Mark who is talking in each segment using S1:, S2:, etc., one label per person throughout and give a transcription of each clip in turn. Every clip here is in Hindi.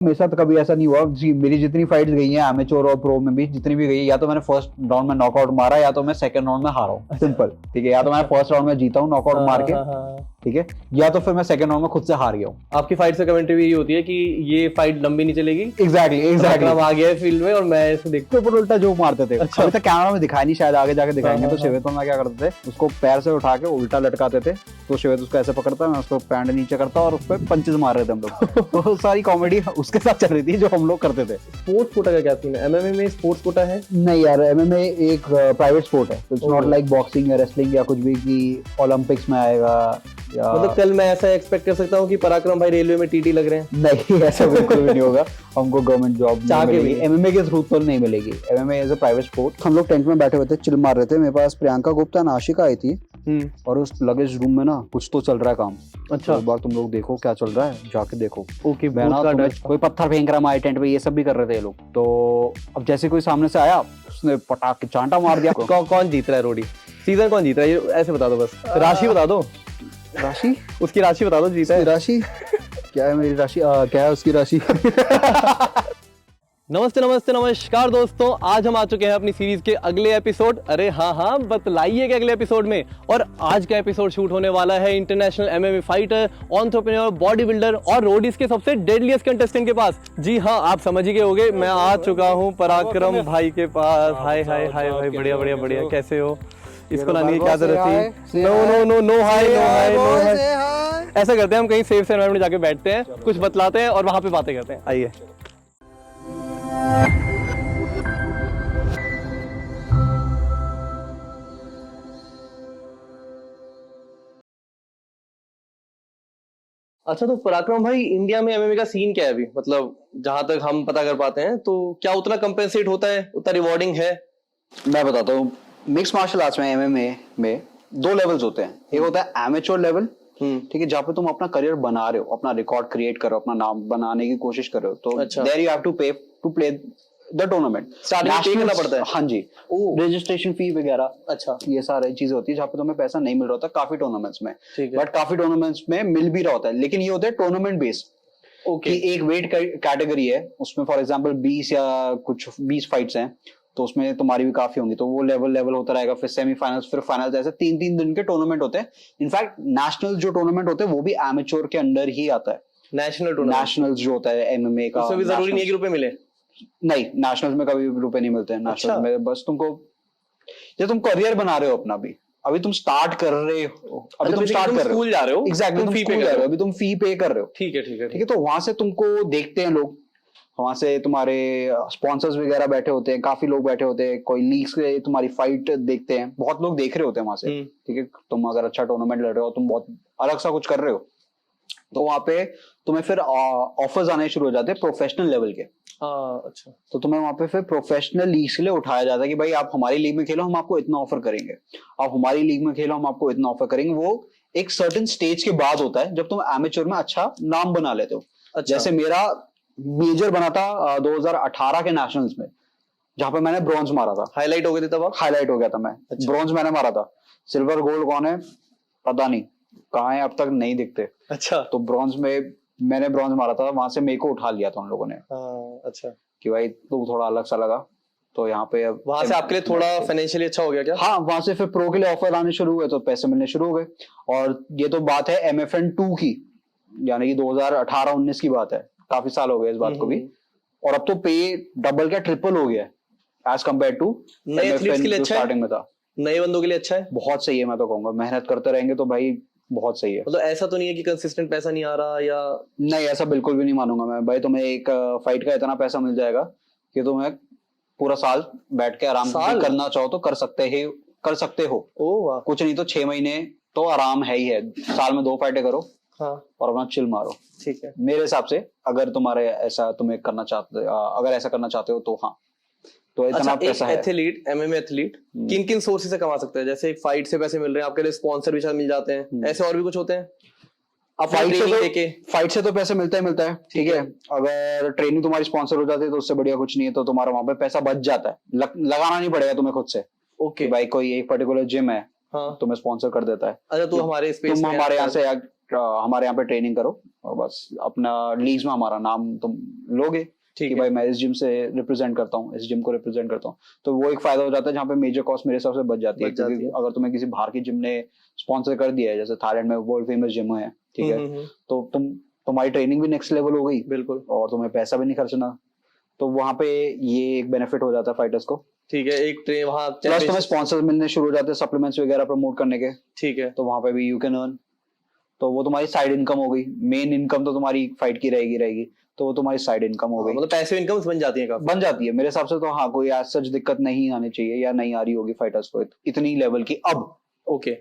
S1: मेरे साथ कभी ऐसा नहीं हुआ जी। मेरी जितनी फाइट्स गई हैं एमेच्योर और प्रो में भी जितनी भी गई है, या तो मैंने फर्स्ट राउंड में नॉकआउट मारा या तो मैं सेकंड राउंड में हारा हूँ। सिंपल, ठीक है। या तो मैं फर्स्ट राउंड में जीता हूँ नॉकआउट मार के, ठीक है, या तो फिर मैं सेकंड राउंड में खुद से हार गया हूँ।
S2: आपकी फाइट से कमेंट्री भी यही होती है कि ये फाइट लंबी नहीं चलेगी।
S1: एग्जैक्टली
S2: आ गया है फील्ड में और मैं इसे देखते
S1: ऊपर उल्टा जो मारते थे।
S2: अच्छा।
S1: अभी तक कैमरा में दिखाया नहीं, शायद आगे जाके दिखाएंगे।
S2: हाँ,
S1: तो शिवेत में क्या करते थे, उसको पैर से उठा के उल्टा लटकाते थे। तो शिवेत उसको ऐसे पकड़ता, मैं उसको पैंट नीचे करता और उस पर पंचेस मार रहे थे हम लोग। तो सारी कॉमेडी उसके साथ चल रही थी जो हम लोग करते थे।
S2: स्पोर्ट्स कोटा का क्या सीन है? एमएमए में स्पोर्ट्स कोटा है?
S1: नहीं यार, एमएमए एक प्राइवेट स्पोर्ट है। इट्स नॉट लाइक बॉक्सिंग या रेसलिंग या कुछ भी कि ओलंपिक्स में आएगा या
S2: मतलब कल मैं ऐसा एक्सपेक्ट कर सकता हूँ कि पराक्रम भाई रेलवे में टीटी लग रहे हैं?
S1: नहीं, ऐसा बिल्कुल भी नहीं होगा। हमको गवर्नमेंट जॉब
S2: चाह के भी
S1: एमएमए के थ्रू तो नहीं मिलेगी। MMA is a private sport. हम लोग टेंट में बैठे हुए थे, चिल मार रहे थे। मेरे पास प्रियंका गुप्ता नाशिका आई थी और उस लगेज रूम में ना कुछ तो चल रहा है काम।
S2: अच्छा।
S1: एक बार तुम लोग देखो क्या चल रहा है, जाके देखो।
S2: ओके,
S1: कोई पत्थर फेंक रहा हमारे टेंट पे, ये सब भी कर रहे थे ये लोग। तो अब जैसे कोई सामने से आया, उसने पटाख के चांटा मार दिया।
S2: कौन जीत रहा है रोडी? सीजन कौन जीत रहा है ये ऐसे बता दो, बस राशि बता दो।
S1: राशि?
S2: उसकी राशि बता दो, जीता है।
S1: राशि क्या है? मेरी राशि क्या है उसकी राशि?
S2: नमस्ते नमस्ते नमस्कार दोस्तों, आज हम आ चुके हैं अपनी सीरीज के अगले एपिसोड। अरे हाँ, बतलाइए कि अगले एपिसोड में। और आज का एपिसोड शूट होने वाला है international MMA fighter, entrepreneur, body builder और रोडीज के सबसे डेडलीस्ट कंटेस्टेंट के पास। जी हाँ, आप समझ ही गए होंगे, मैं आ चुका हूँ पराक्रम भाई के पास। हाय हाय हाय भाई, बढ़िया बढ़िया बढ़िया, कैसे हो? इसको लाने की क्या जरूरत थी? नो नो नो नो हाय नो हाय नो हाय। ऐसा करते हैं, हम कहीं सेफ से एनवायरनमेंट जाके बैठते हैं, कुछ बतलाते हैं और वहां पे बातें करते हैं। आइए। अच्छा, तो पराक्रम भाई, इंडिया में एमएमए का सीन क्या है अभी? मतलब जहां तक हम पता कर पाते हैं, तो क्या उतना कंपेंसेट होता है, उतना रिवॉर्डिंग है?
S1: मैं बताता हूँ। मिक्स मार्शल आर्ट्स में एमएमए में दो लेवल्स होते हैं। एक होता है एमेच्योर लेवल, ठीक है, जहाँ पे तुम अपना करियर बना रहे हो, अपना रिकॉर्ड क्रिएट कर रहे हो, अपना नाम बनाने की कोशिश कर रहे हो। तो there you have to pay to play the tournament.
S2: Starting pay करना पड़ता है?
S1: हाँ जी, रजिस्ट्रेशन फी वगैरह।
S2: अच्छा,
S1: ये सारी चीजें होती है जहाँ पे तुम्हें पैसा नहीं मिल रहा होता काफी टूर्नामेंट्स में।
S2: ठीक है।
S1: बट काफी टूर्नामेंट्स में मिल भी रहा होता है, लेकिन ये होता है टूर्नामेंट बेस्ड।
S2: ओके।
S1: कि एक वेट कैटेगरी है, उसमें फॉर एग्जांपल 20 या कुछ 20 फाइट्स हैं, तो उसमें तुम्हारी भी काफी होंगी। तो वो लेवल होता रहेगा, फिर सेमीफाइनल्स, फिर फाइनल्स, ऐसे 3-3 दिन के टूर्नामेंट होते हैं। इनफैक्ट नेशनल जो टूर्नामेंट होते हैं वो भी एमेच्योर के अंडर ही आता है।
S2: नेशनल टूर्नामेंट,
S1: नेशनल्स जो होता है एमएमए का,
S2: उसमें भी जरूरी नहीं है कि रुपए मिले?
S1: नहीं, नेशनल्स में कभी रुपए नहीं मिलते हैं। नेशनल्स में बस तुमको, जब तुम करियर बना रहे हो अपना, भी अभी तुम स्टार्ट कर रहे हो, अभी तुम स्टार्ट कर रहे हो,
S2: स्कूल जा रहे हो,
S1: एग्जैक्टली, तुम स्कूल जा रहे हो, अभी तुम फी पे कर रहे हो।
S2: ठीक है ठीक है
S1: ठीक है। तो वहां से तुमको देखते हैं लोग, वहां से तुम्हारे स्पॉन्सर्स वगैरह बैठे होते हैं, काफी लोग बैठे होते हैं, कोई लीग्स के तुम्हारी फाइट देखते हैं, बहुत लोग देख रहे होते हैं वहां से। ठीक है, तुम अगर अच्छा टूर्नामेंट लड़ रहे हो, तुम बहुत अलग सा कुछ कर रहे हो, तो वहां पे तुम्हें फिर ऑफर्स आने शुरू हो जाते हैं प्रोफेशनल लेवल के।
S2: अच्छा।
S1: तो तुम्हें वहां पे फिर प्रोफेशनल लीग के लिए उठाया जाता है कि भाई आप हमारी लीग में खेलो, हम आपको इतना ऑफर करेंगे, आप हमारी लीग में खेलो, हम आपको इतना ऑफर करेंगे। वो एक सर्टेन स्टेज के बाद होता है, जब तुम एमेच्योर में अच्छा नाम बना लेते हो।
S2: अच्छा।
S1: जैसे मेरा मेजर बना था 2018 के नेशनल्स में, जहां पे मैंने ब्रॉन्ज मारा था।
S2: हाईलाइट हो गए थे तब आप?
S1: हाईलाइट हो गया था मैं।
S2: अच्छा।
S1: ब्रॉन्ज मैंने मारा था। सिल्वर गोल्ड कौन है पता नहीं, कहाँ है अब तक नहीं दिखते।
S2: अच्छा।
S1: तो ब्रॉन्ज में मैंने ब्रॉन्ज मारा था, वहां से मेरे को उठा लिया था उन लोगों ने।
S2: अच्छा,
S1: कि भाई तू थोड़ा अलग सा लगा, तो यहाँ पे अब
S2: वहां से आपके लिए थोड़ा फाइनेंशियली अच्छा हो गया क्या?
S1: हाँ, वहां से फिर प्रो के लिए ऑफर आने शुरू हुए, तो पैसे मिलने शुरू हो गए। और ये तो बात है MFN 2 की, यानी कि 2018-19 की बात है, काफी साल हो गए इस बात को भी। और अब तो पे डबल क्या ट्रिपल हो गया है एज कम्पेयर टू
S2: नए एथलीट्स के लिए। अच्छा,
S1: स्टार्टिंग में था।
S2: नए बंदों के लिए अच्छा है,
S1: बहुत सही है। मैं तो कहूंगा मेहनत करते रहेंगे तो भाई बहुत सही है।
S2: मतलब ऐसा तो नहीं है कि कंसिस्टेंट पैसा नहीं आ रहा या?
S1: नहीं, ऐसा बिल्कुल भी नहीं मानूंगा मैं भाई। तुम्हें एक फाइट का इतना पैसा मिल जाएगा कि तुम्हें पूरा साल बैठ के आराम से करना चाहो तो कर सकते हो।
S2: वाह।
S1: कुछ नहीं तो 6 महीने तो आराम है ही है। साल में 2 फाइटें करो। हाँ। और अपना चिल मारो।
S2: ठीक है,
S1: मेरे हिसाब से अगर तुम्हारे ऐसा तुम्हें करना चाहते, अगर ऐसा करना चाहते हो तो हाँ, तो इतना पैसा है।
S2: एथलीट, एमएमए एथलीट किन किन सोर्सेज से कमा सकते हैं? जैसे एक फाइट से पैसे मिल रहे हैं, आपके लिए स्पॉन्सर भी शायद मिल जाते हैं, ऐसे और भी कुछ होते हैं?
S1: फाइट से तो पैसे मिलता है। ठीक है, अगर ट्रेनिंग तुम्हारी स्पॉन्सर हो जाती है तो उससे बढ़िया कुछ नहीं है। तो तुम्हारा वहां पे पैसा बच जाता है, लगाना नहीं पड़ेगा तुम्हें खुद से। ओके भाई, कोई एक पर्टिकुलर जिम है, हाँ, तुम्हें स्पॉन्सर कर देता है।
S2: अच्छा, तो हमारे
S1: तुम हमारे यहाँ से हमारे यहाँ पे ट्रेनिंग करो और बस अपना लीग्स में हमारा नाम तुम लोगे कि भाई मैं इस जिम से रिप्रेजेंट करता हूँ, इस जिम को रिप्रेजेंट करता हूँ, तो वो एक फायदा हो जाता है जहाँ पे मेजर कॉस्ट मेरे हिसाब से बच जाती है। क्योंकि अगर तुम्हें किसी बाहर की जिम ने स्पॉन्सर कर दिया है, जैसे थाईलैंड में वर्ल्ड फेमस जिम है, ठीक है, तो तुम्हारी ट्रेनिंग भी नेक्स्ट लेवल हो गई,
S2: बिल्कुल,
S1: और तुम्हें पैसा भी नहीं खर्चना, तो वहां पे ये एक बेनिफिट हो जाता है फाइटर्स को।
S2: ठीक है, एक ट्रेन वहाँ
S1: प्लस तुम्हें स्पॉन्सर्स मिलने शुरू हो जाते हैं सप्लीमेंट्स वगैरह प्रमोट करने के,
S2: ठीक है,
S1: तो वहां पे भी यू कैन अर्न, तो वो तुम्हारी साइड इनकम हो गई। मेन इनकम तो तुम्हारी फाइट की रहेगी, तो वो तुम्हारी साइड इनकम हो गई,
S2: मतलब पैसिव इनकम बन जाती है काफी।
S1: बन जाती है मेरे हिसाब से तो। हाँ, कोई सच दिक्कत नहीं आनी चाहिए, या नहीं आ रही होगी फाइटर्स को इतनी लेवल की अब।
S2: ओके,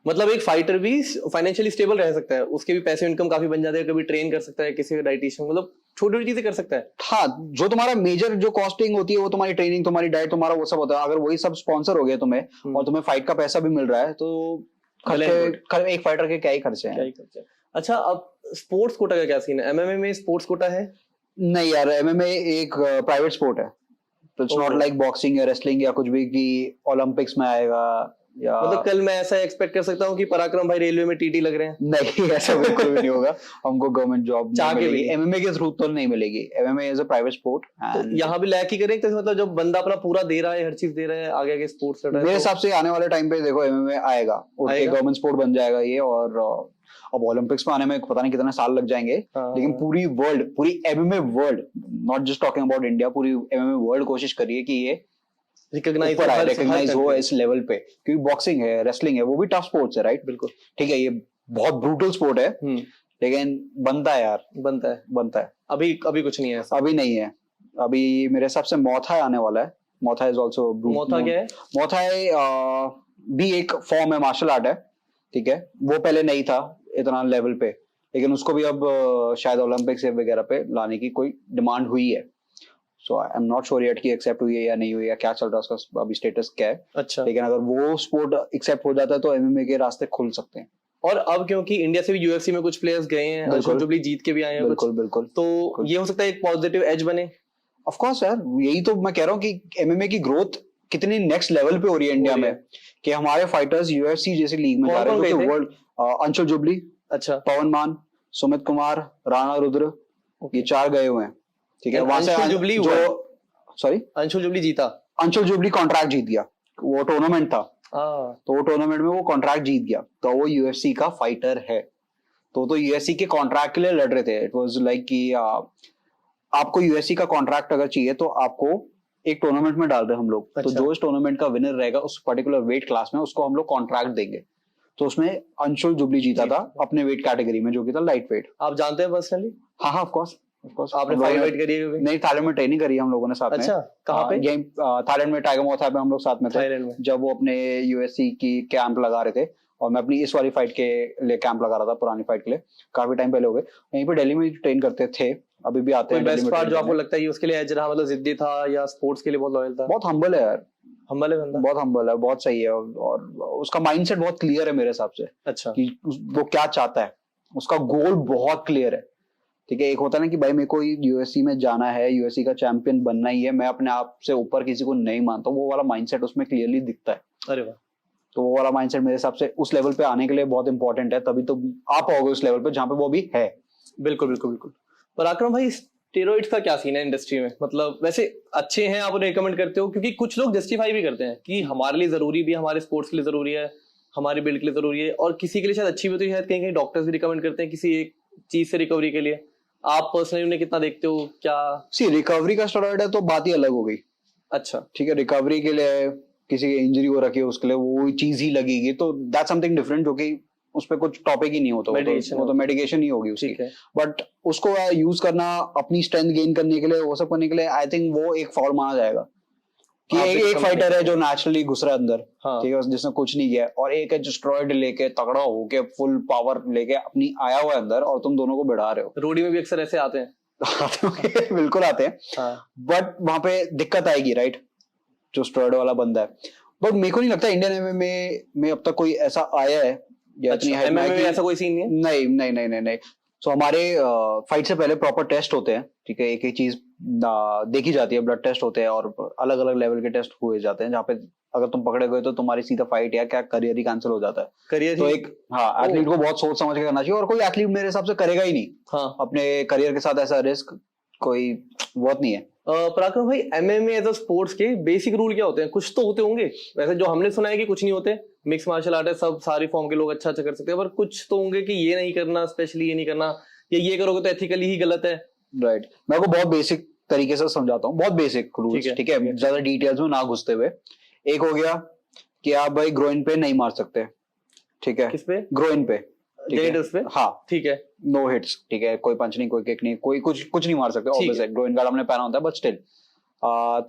S2: मतलब एक फाइटर भी फाइनेंशियली स्टेबल रह सकता है, उसके भी पैसिव इनकम काफी बन जाते हैं, कभी ट्रेन कर सकता है किसी का डाइटिशियन, मतलब छोटी छोटी चीजें कर सकता है।
S1: हाँ, जो तुम्हारा मेजर जो कॉस्टिंग होती है वो तुम्हारी ट्रेनिंग, तुम्हारी डाइट, तुम्हारा वो सब होता है। अगर वही सब स्पॉन्सर हो गया तुम्हें और तुम्हें फाइट का पैसा भी मिल रहा है, तो खर्चे एक फाइटर के क्या ही खर्चे हैं।
S2: अच्छा, अब स्पोर्ट्स कोटा का क्या सीन है? एमएमए में स्पोर्ट्स कोटा है?
S1: नहीं यार, एमएमए एक प्राइवेट स्पोर्ट है, तो इट्स नॉट लाइक बॉक्सिंग या रेसलिंग या कुछ भी कि ओलंपिक्स में आएगा। या
S2: मतलब कल मैं ऐसा एक्सपेक्ट कर सकता हूँ कि पराक्रम भाई रेलवे में टीटी लग रहे हैं?
S1: नहीं, ऐसा बिल्कुल भी नहीं होगा। हमको गवर्नमेंट जॉब मिलेगी एमएमए के थ्रू तो नहीं मिलेगी। MMA is a private sport.
S2: तो यहाँ भी लैक ही करें, तो मतलब जब बंदा अपना पूरा दे रहा है, हर चीज दे रहा है, आगे आगे स्पोर्ट्स
S1: मेरे हिसाब से आने वाले टाइम पे देखो एमएमए आएगा, गवर्नमेंट स्पोर्ट बन जाएगा ये। और अब ओलंपिक्स में आने में पता नहीं कितने साल लग जाएंगे, लेकिन पूरी वर्ल्ड, पूरी MMA world, not just talking about India, पूरी एमएमए वर्ल्ड कोशिश कर रही है कि ये रिकॉग्नाइज हो इस लेवल पे। क्योंकि बॉक्सिंग है, रेसलिंग है, वो भी टफ स्पोर्ट्स है, राइट?
S2: बिल्कुल,
S1: ठीक है, ये बहुत ब्रूटल स्पोर्ट है, लेकिन बनता है यार, बनता है।
S2: अभी कुछ नहीं है ऐसा।
S1: अभी नहीं है। अभी मेरे हिसाब से मौथा आने वाला है। मौथा इज ऑल्सो,
S2: मौथा क्या है?
S1: मौथा भी एक फॉर्म है, मार्शल आर्ट है, ठीक है। वो पहले नहीं था इतना लेवल पे, लेकिन उसको भी अब शायद ओलंपिक्स वगैरह पे लाने की कोई डिमांड हुई है। So I am not sure yet कि एक्सेप्ट हुई है या नहीं हुई है, क्या चल रहा है उसका अभी स्टेटस क्या है।
S2: अच्छा,
S1: लेकिन अगर वो स्पोर्ट एक्सेप्ट हो जाता है तो एमएमए के रास्ते खुल सकते हैं।
S2: और अब क्योंकि इंडिया से भी यूएफसी में कुछ प्लेयर्स गए हैं, अंशुल जुबली जीत के भी आए हैं,
S1: बिल्कुल,
S2: तो ये हो सकता है एक पॉजिटिव एज बने।
S1: ऑफ कोर्स यार, यही तो मैं कह रहा हूँ कि एमएमए की ग्रोथ कितनी नेक्स्ट लेवल पे हो रही है इंडिया में, कि हमारे फाइटर्स यूएफसी जैसी लीग में जा रहे हैं। वर्ल्ड अंशुल जुबली,
S2: अच्छा,
S1: पवन मान, सुमित कुमार, राणा रुद्र, ये 4 गए हुए हैं, ठीक है। वहां से अंशुल जुबली जीता, अंशुल जुबली कॉन्ट्रैक्ट जीत गया, वो टूर्नामेंट था, तो वो टूर्नामेंट में वो कॉन्ट्रैक्ट जीत गया, तो वो यूएफसी का फाइटर है। तो यूएफसी के कॉन्ट्रैक्ट के लिए लड़ रहे थे। इट वाज लाइक कि आपको यूएफसी का कॉन्ट्रैक्ट अगर चाहिए तो आपको एक टूर्नामेंट में डाल रहे हम लोग। अच्छा। तो जो इस टूर्नामेंट का विनर रहेगा उस पर्टिकुलर वेट क्लास में, उसको हम लोग कॉन्ट्रैक्ट देंगे। तो उसमें अंशुल जुबली जीता था अपने वेट कैटेगरी में, जो कि था लाइट वेट।
S2: आप जानते हैं पर्सनली?
S1: हाँ, ऑफ कोर्स।
S2: आपने फाइट करी है?
S1: नहीं, थाईलैंड में ट्रेनिंग करी है हम लोगों ने साथ में।
S2: अच्छा, कहाँ पे?
S1: यहीं थाईलैंड में, टाइगर मॉथा पे हम लोग साथ में थे जब वो अपने यूएससी की कैंप लगा रहे थे, और मैं अपनी इस वाली फाइट के लिए कैंप लगा रहा था, पुरानी फाइट के लिए। काफी टाइम पहले हो गए। यहीं पे दिल्ली में ट्रेन करते थे, अभी भी आते हैं।
S2: बेस्ट पार्ट जो आपको लगता है उसके लिए एज रहा, मतलब जिद्दी था या स्पोर्ट्स के लिए बहुत लॉयल था?
S1: बहुत हम्बल है यार,
S2: हम्बल है बंदा,
S1: बहुत हम्बल है, बहुत सही है, और उसका माइंडसेट बहुत क्लियर है मेरे हिसाब से।
S2: अच्छा,
S1: कि वो क्या चाहता है, उसका गोल बहुत क्लियर है, ठीक है। एक होता है ना कि भाई मेरे को यूएससी में जाना है, यूएससी का चैंपियन बनना ही है, मैं अपने आप से ऊपर किसी को नहीं मानता, वो वाला माइंडसेट उसमें क्लियरली दिखता है।
S2: अरे वाह।
S1: तो वो वाला माइंडसेट मेरे हिसाब से उस लेवल पे आने के लिए बहुत इंपॉर्टेंट है, तभी तो आप आओगे उस लेवल पे जहां पे वो भी है।
S2: बिल्कुल बिल्कुल बिल्कुल। पराक्रम भाई, स्टेरॉइड्स का क्या सीन है इंडस्ट्री में? मतलब वैसे अच्छे हैं, आप उन्हें रिकमेंड करते हो? क्योंकि कुछ लोग जस्टिफाई भी करते हैं कि हमारे लिए जरूरी भी है, हमारे स्पोर्ट्स के लिए जरूरी है, हमारी बिल्ड के लिए जरूरी है, और किसी के लिए शायद अच्छी भी होती है, शायद कहीं कहीं डॉक्टर्स भी रिकमेंड करते हैं किसी एक चीज से रिकवरी के लिए। आप पर्सनली उन्हें कितना देखते हो? क्या
S1: रिकवरी का स्टेरॉइड है तो बात ही अलग हो गई।
S2: अच्छा, ठीक
S1: है, रिकवरी के लिए किसी की इंजरी हो रखी है, उसके लिए वो चीज ही लगेगी, तो दैट्स समथिंग डिफरेंट, जो कि उस पर कुछ टॉपिक ही नहीं होता, वो तो मेडिकेशन ही होगी उसकी। बट उसको उसको करना अपनी स्ट्रेंथ गेन करने के लिए, वो सब करने के लिए, आई थिंक वो एक फॉल माना जाएगा कि एक फाइटर है जो नेचुरली घुस रहा है अंदर, ठीक है, जिसने कुछ नहीं किया, और एक है जो स्टेरॉइड लेके तगड़ा होके फुल पावर लेके अपनी आया हुआ है अंदर, और तुम दोनों को बढ़ा रहे हो।
S2: रोडी में भी अक्सर ऐसे आते हैं।
S1: बिल्कुल आते हैं, बट वहां पे दिक्कत आएगी, राइट, जो स्टेरॉइड वाला बंदा है। बट मेरे को नहीं लगता इंडियन एमएमए में अब तक कोई ऐसा आया है।
S2: अच्छा, एमएमए में ऐसा कोई सीन नहीं है?
S1: नहीं। सो हमारे फाइट से पहले प्रॉपर टेस्ट होते हैं, ठीक है, एक एक चीज देखी जाती है, ब्लड टेस्ट होते हैं, और अलग अलग लेवल के टेस्ट हुए जाते हैं, जहाँ पे अगर तुम पकड़े गए तो तुम्हारी सीधा फाइट या क्या करियर ही कैंसिल हो जाता है।
S2: करियर
S1: तो एक एथलीट को बहुत सोच समझ के करना चाहिए, और कोई एथलीट मेरे हिसाब से करेगा ही नहीं। अपने करियर के साथ ऐसा रिस्क कोई बहुत नहीं है।
S2: पराक्रम भाई, एमएमए एज अ स्पोर्ट्स के बेसिक रूल क्या होते हैं? कुछ तो होते होंगे वैसे, जो हमने सुना है कि कुछ नहीं होते, मिक्स मार्शल आर्ट है, सब सारी फॉर्म के लोग अच्छा कर सकते हैं, पर कुछ तो होंगे कि ये नहीं करना, स्पेशली ये नहीं करना, या ये करोगे तो एथिकली ही गलत है।
S1: राइट, मैं आपको बहुत बेसिक तरीके से समझाता हूँ, बहुत बेसिक रूल्स, ठीक है, ज्यादा डिटेल्स में ना घुसते हुए। एक हो गया कि आप भाई ग्रोइन पे नहीं मार सकते, ठीक है?
S2: किस पे?
S1: ग्रोइन पे,
S2: पे?
S1: हाँ
S2: ठीक है,
S1: नो हिट्स, ठीक है, कोई पंच नहीं, कोई किक नहीं, कोई कुछ नहीं मार सकते। ऑब्वियस है, ग्रोइन गार्ड हमने पहना होता है, बट स्टिल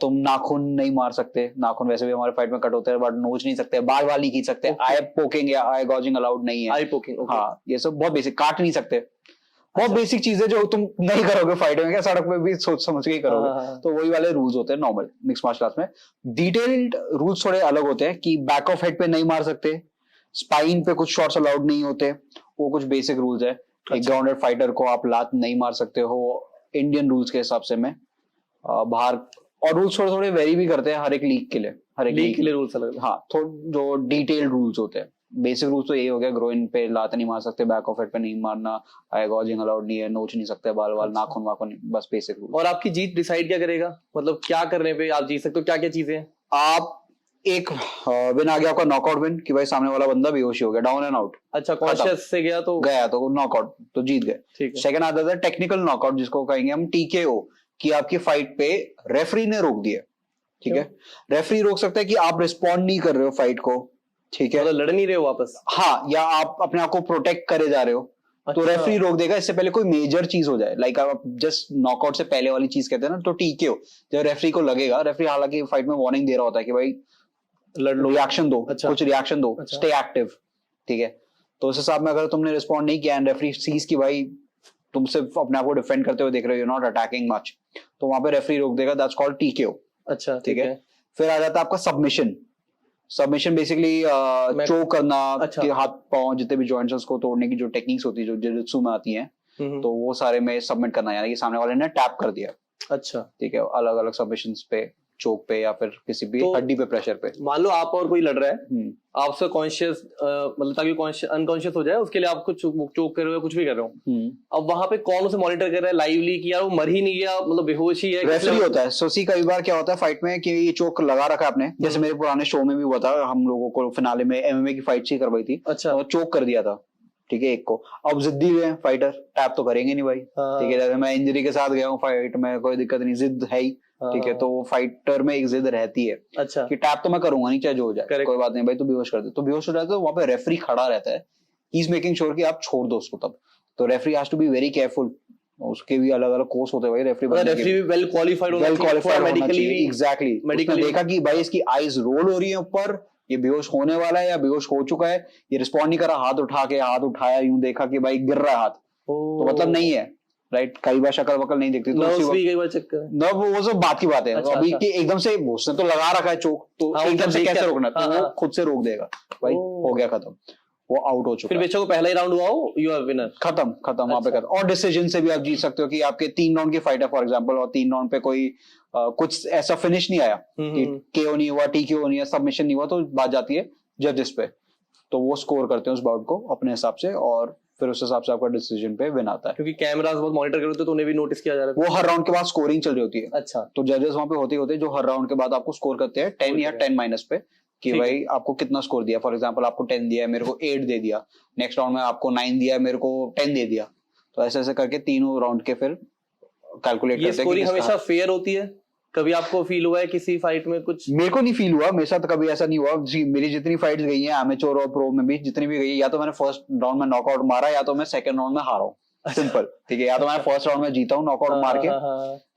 S1: तुम नाखून नहीं मार सकते, नाखून वैसे भी हमारे फाइट में कट होते हैं, बट नोच नहीं सकते, बाल वाल नहीं खींच सकते, आई पोकिंग या आई गॉजिंग अलाउड नहीं है।
S2: आई पोकिंग,
S1: हाँ, ये सब बहुत बेसिक, काट नहीं सकते, बहुत बेसिक चीजें जो तुम नहीं करोगे फाइट में, क्या सड़क पे भी सोच समझ के ही करोगे। तो वही वाले रूल्स होते हैं नॉर्मल मिक्स मार्शल आर्ट्स में। डिटेल्ड रूल्स थोड़े अलग होते हैं कि बैक ऑफ हेड पे नहीं मार सकते, स्पाइन पे कुछ शॉट्स अलाउड नहीं होते, वो कुछ बेसिक रूल्स है। एक ग्राउंडेड फाइटर को आप लात नहीं मार सकते हो इंडियन रूल्स के हिसाब से में, बाहर। और रूल्स थोड़े थोड़े वेरी भी करते हैं हर एक लीग के लिए, हर एक लीग के लिए
S2: रूल्स अलग।
S1: हाँ, थोड़े जो डिटेल्ड रूल्स होते हैं। बेसिक रूल्स तो यही हो गया, ग्रोइन पे लात नहीं मार सकते, बैक ऑफ हेड पे नहीं मारना, आई गॉजिंग अलाउड नहीं है, नोच नहीं सकते, बाल वाल नाखून वाखून, बस बेसिक रूल।
S2: और आपकी जीत डिसाइड क्या करेगा, मतलब क्या करने पे आप जीत सकते हो, क्या क्या चीजें हैं?
S1: आप एक विन आ गया आपका नॉकआउट विन, कि भाई सामने वाला बंदा बेहोश हो गया, डाउन एंड आउट।
S2: अच्छा, कॉन्शियस से गया तो
S1: नॉकआउट, तो जीत गए। सेकंड आता था टेक्निकल नॉकआउट, जिसको कहेंगे हम TKO, कि आपकी फाइट पे रेफरी ने रोक दिया, ठीक है? रेफरी रोक सकता है कि आप रिस्पॉन्ड नहीं कर रहे हो फाइट को, ठीक है,
S2: मतलब लड़ नहीं रहे हो वापस,
S1: हाँ, या आप अपने आप को प्रोटेक्ट करे जा रहे हो, तो रेफरी रोक देगा। इससे पहले कोई मेजर चीज हो जाए, लाइक आप जस्ट नॉकआउट से पहले वाली चीज कहते हैं ना, तो TKO, जब रेफरी को लगेगा, रेफरी हालांकि फाइट में वार्निंग दे रहा होता है कि भाई लड़ लो, रिएक्शन दो, कुछ रिएक्शन दो, स्टे एक्टिव, ठीक है? तो उस हिसाब में अगर तुमने रिस्पॉन्ड नहीं किया एंड रेफरी सीज की भाई तुम सिर्फ अपने आप को डिफेंड करते हुए देख रहे हो, यू नॉट अटैकिंग मच, तो वहां पे रेफरी रोक देगा, दैट्स कॉल्ड TKO।
S2: अच्छा,
S1: ठीक है। फिर आ जाता है आपका सबमिशन। सबमिशन बेसिकली चोक करना, कि हाथ पांव जितने भी जॉइंट्स उसको तोड़ने की जो टेक्निक्स होती है, जो जिजित्सु में आती हैं, तो वो सारे में सबमिट करना, यानी कि सामने वाले ने टैप कर दिया।
S2: अच्छा,
S1: ठीक है, अलग अलग सबमिशंस पे, चोक पे या फिर किसी भी हड्डी पे प्रेशर पे।
S2: मान लो आप और कोई लड़ रहा है, आपसे कॉन्शियस, मतलब ताकि अनकॉन्शियस हो जाए, उसके लिए आप कुछ चोक कर रहे हो, कुछ भी कर रहे हो, अब वहां पे कौन उसे मॉनिटर कर रहा है लाइवली कि यार वो मर ही नहीं गया, मतलब बेहोश ही है?
S1: रेफरी होता है। सोसी कई बार क्या होता है फाइट में कि ये चोक लगा रखा है आपने, जैसे मेरे पुराने शो में भी हुआ था, हम लोगों को फिनाले में MMA की फाइट ही करवाई थी। अच्छा, और चोक कर दिया था, ठीक है, एक को। अब जिद्दी है फाइटर, टैप तो करेंगे नहीं भाई, ठीक है? जैसे मैं इंजरी के साथ गया हूँ फाइट में, कोई दिक्कत नहीं, जिद है ही, ठीक है? तो फाइटर में एक जिद रहती है, अच्छा, कि टैप तो मैं करूंगा नहीं, चाहे जो हो जाए, कोई बात नहीं भाई, तू बेहोश कर दे। तो बेहोश हो जाता है, तो वहां पे रेफरी खड़ा रहता है, ही इज मेकिंग श्योर कि आप छोड़ दो उसको। तब तो referee has to be very careful, उसके भी अलग अलग कोर्स होते हैं भाई, रेफरी भी
S2: वेल क्वालिफाइड होना चाहिए, मेडिकली भी।
S1: एग्जैक्टली, मेडिकली देखा कि भाई इसकी आईज रोल हो रही है ऊपर, ये बेहोश होने वाला है या बेहोश हो चुका है, ये रिस्पॉन्ड नहीं कर रहा, हाथ उठाया, यूं देखा कि भाई गिर रहा है हाथ, तो मतलब नहीं है, राइट? कई बार शक्ल वकल नहीं दिखती, तो
S2: कई बार चक्कर
S1: न, वो सब बात की बात है। अभी कि एकदम से उसने तो लगा रखा है चोक, तो एकदम से कैसे रोकना, तो वो खुद से रोक देगा भाई, हो गया खत्म, वो आउट हो चुका।
S2: फिर बेशक पहला ही राउंड हुआ हो, यू आर विनर,
S1: खत्म वहां पे खत्म। और डिसीजन से भी आप जीत सकते हो कि आपके 3 राउंड की फाइट है फॉर एग्जांपल, और 3 राउंड पे कोई कुछ ऐसा फिनिश नहीं आया कि KO नहीं हुआ, TKO नहीं हुआ, सबमिशन नहीं हुआ, तो बात जाती है जजेस पे, तो वो स्कोर करते हैं उस बाउट को अपने हिसाब से, और फिर उस हिसाब से आपका डिसीजन पे विन आता है।
S2: क्योंकि कैमरास बहुत मॉनिटर कर रहे होते हैं, तो उन्हें भी नोटिस किया जा रहा है।
S1: वो हर राउंड के बाद स्कोरिंग चल रही होती है।
S2: अच्छा,
S1: तो जजेस वहां पे होते जो हर राउंड के बाद आपको स्कोर करते हैं 10 या 10 माइनस पे, कि भाई आपको कितना स्कोर दिया। फॉर एग्जांपल आपको 10 दिया है, मेरे को 8 दे दिया, नेक्स्ट राउंड में आपको 9 दिया है, मेरे को 10 दे दिया, तो ऐसे ऐसे करके तीनों राउंड के फिर कैलकुलेट करते हैं।
S2: स्कोरिंग हमेशा फेयर होती है? कभी आपको फील हुआ है किसी फाइट में कुछ?
S1: मेरे को नहीं फील हुआ, मेरे साथ कभी ऐसा नहीं हुआ। मेरी जितनी फाइट्स गई हैं एमेच्योर और प्रो में भी, जितनी भी गई है, या तो मैंने फर्स्ट राउंड में नॉकआउट मारा, या तो मैं सेकंड राउंड में हारा हूँ, सिंपल, ठीक है? या तो मैं फर्स्ट राउंड में जीता हूँ नॉकआउट मार के,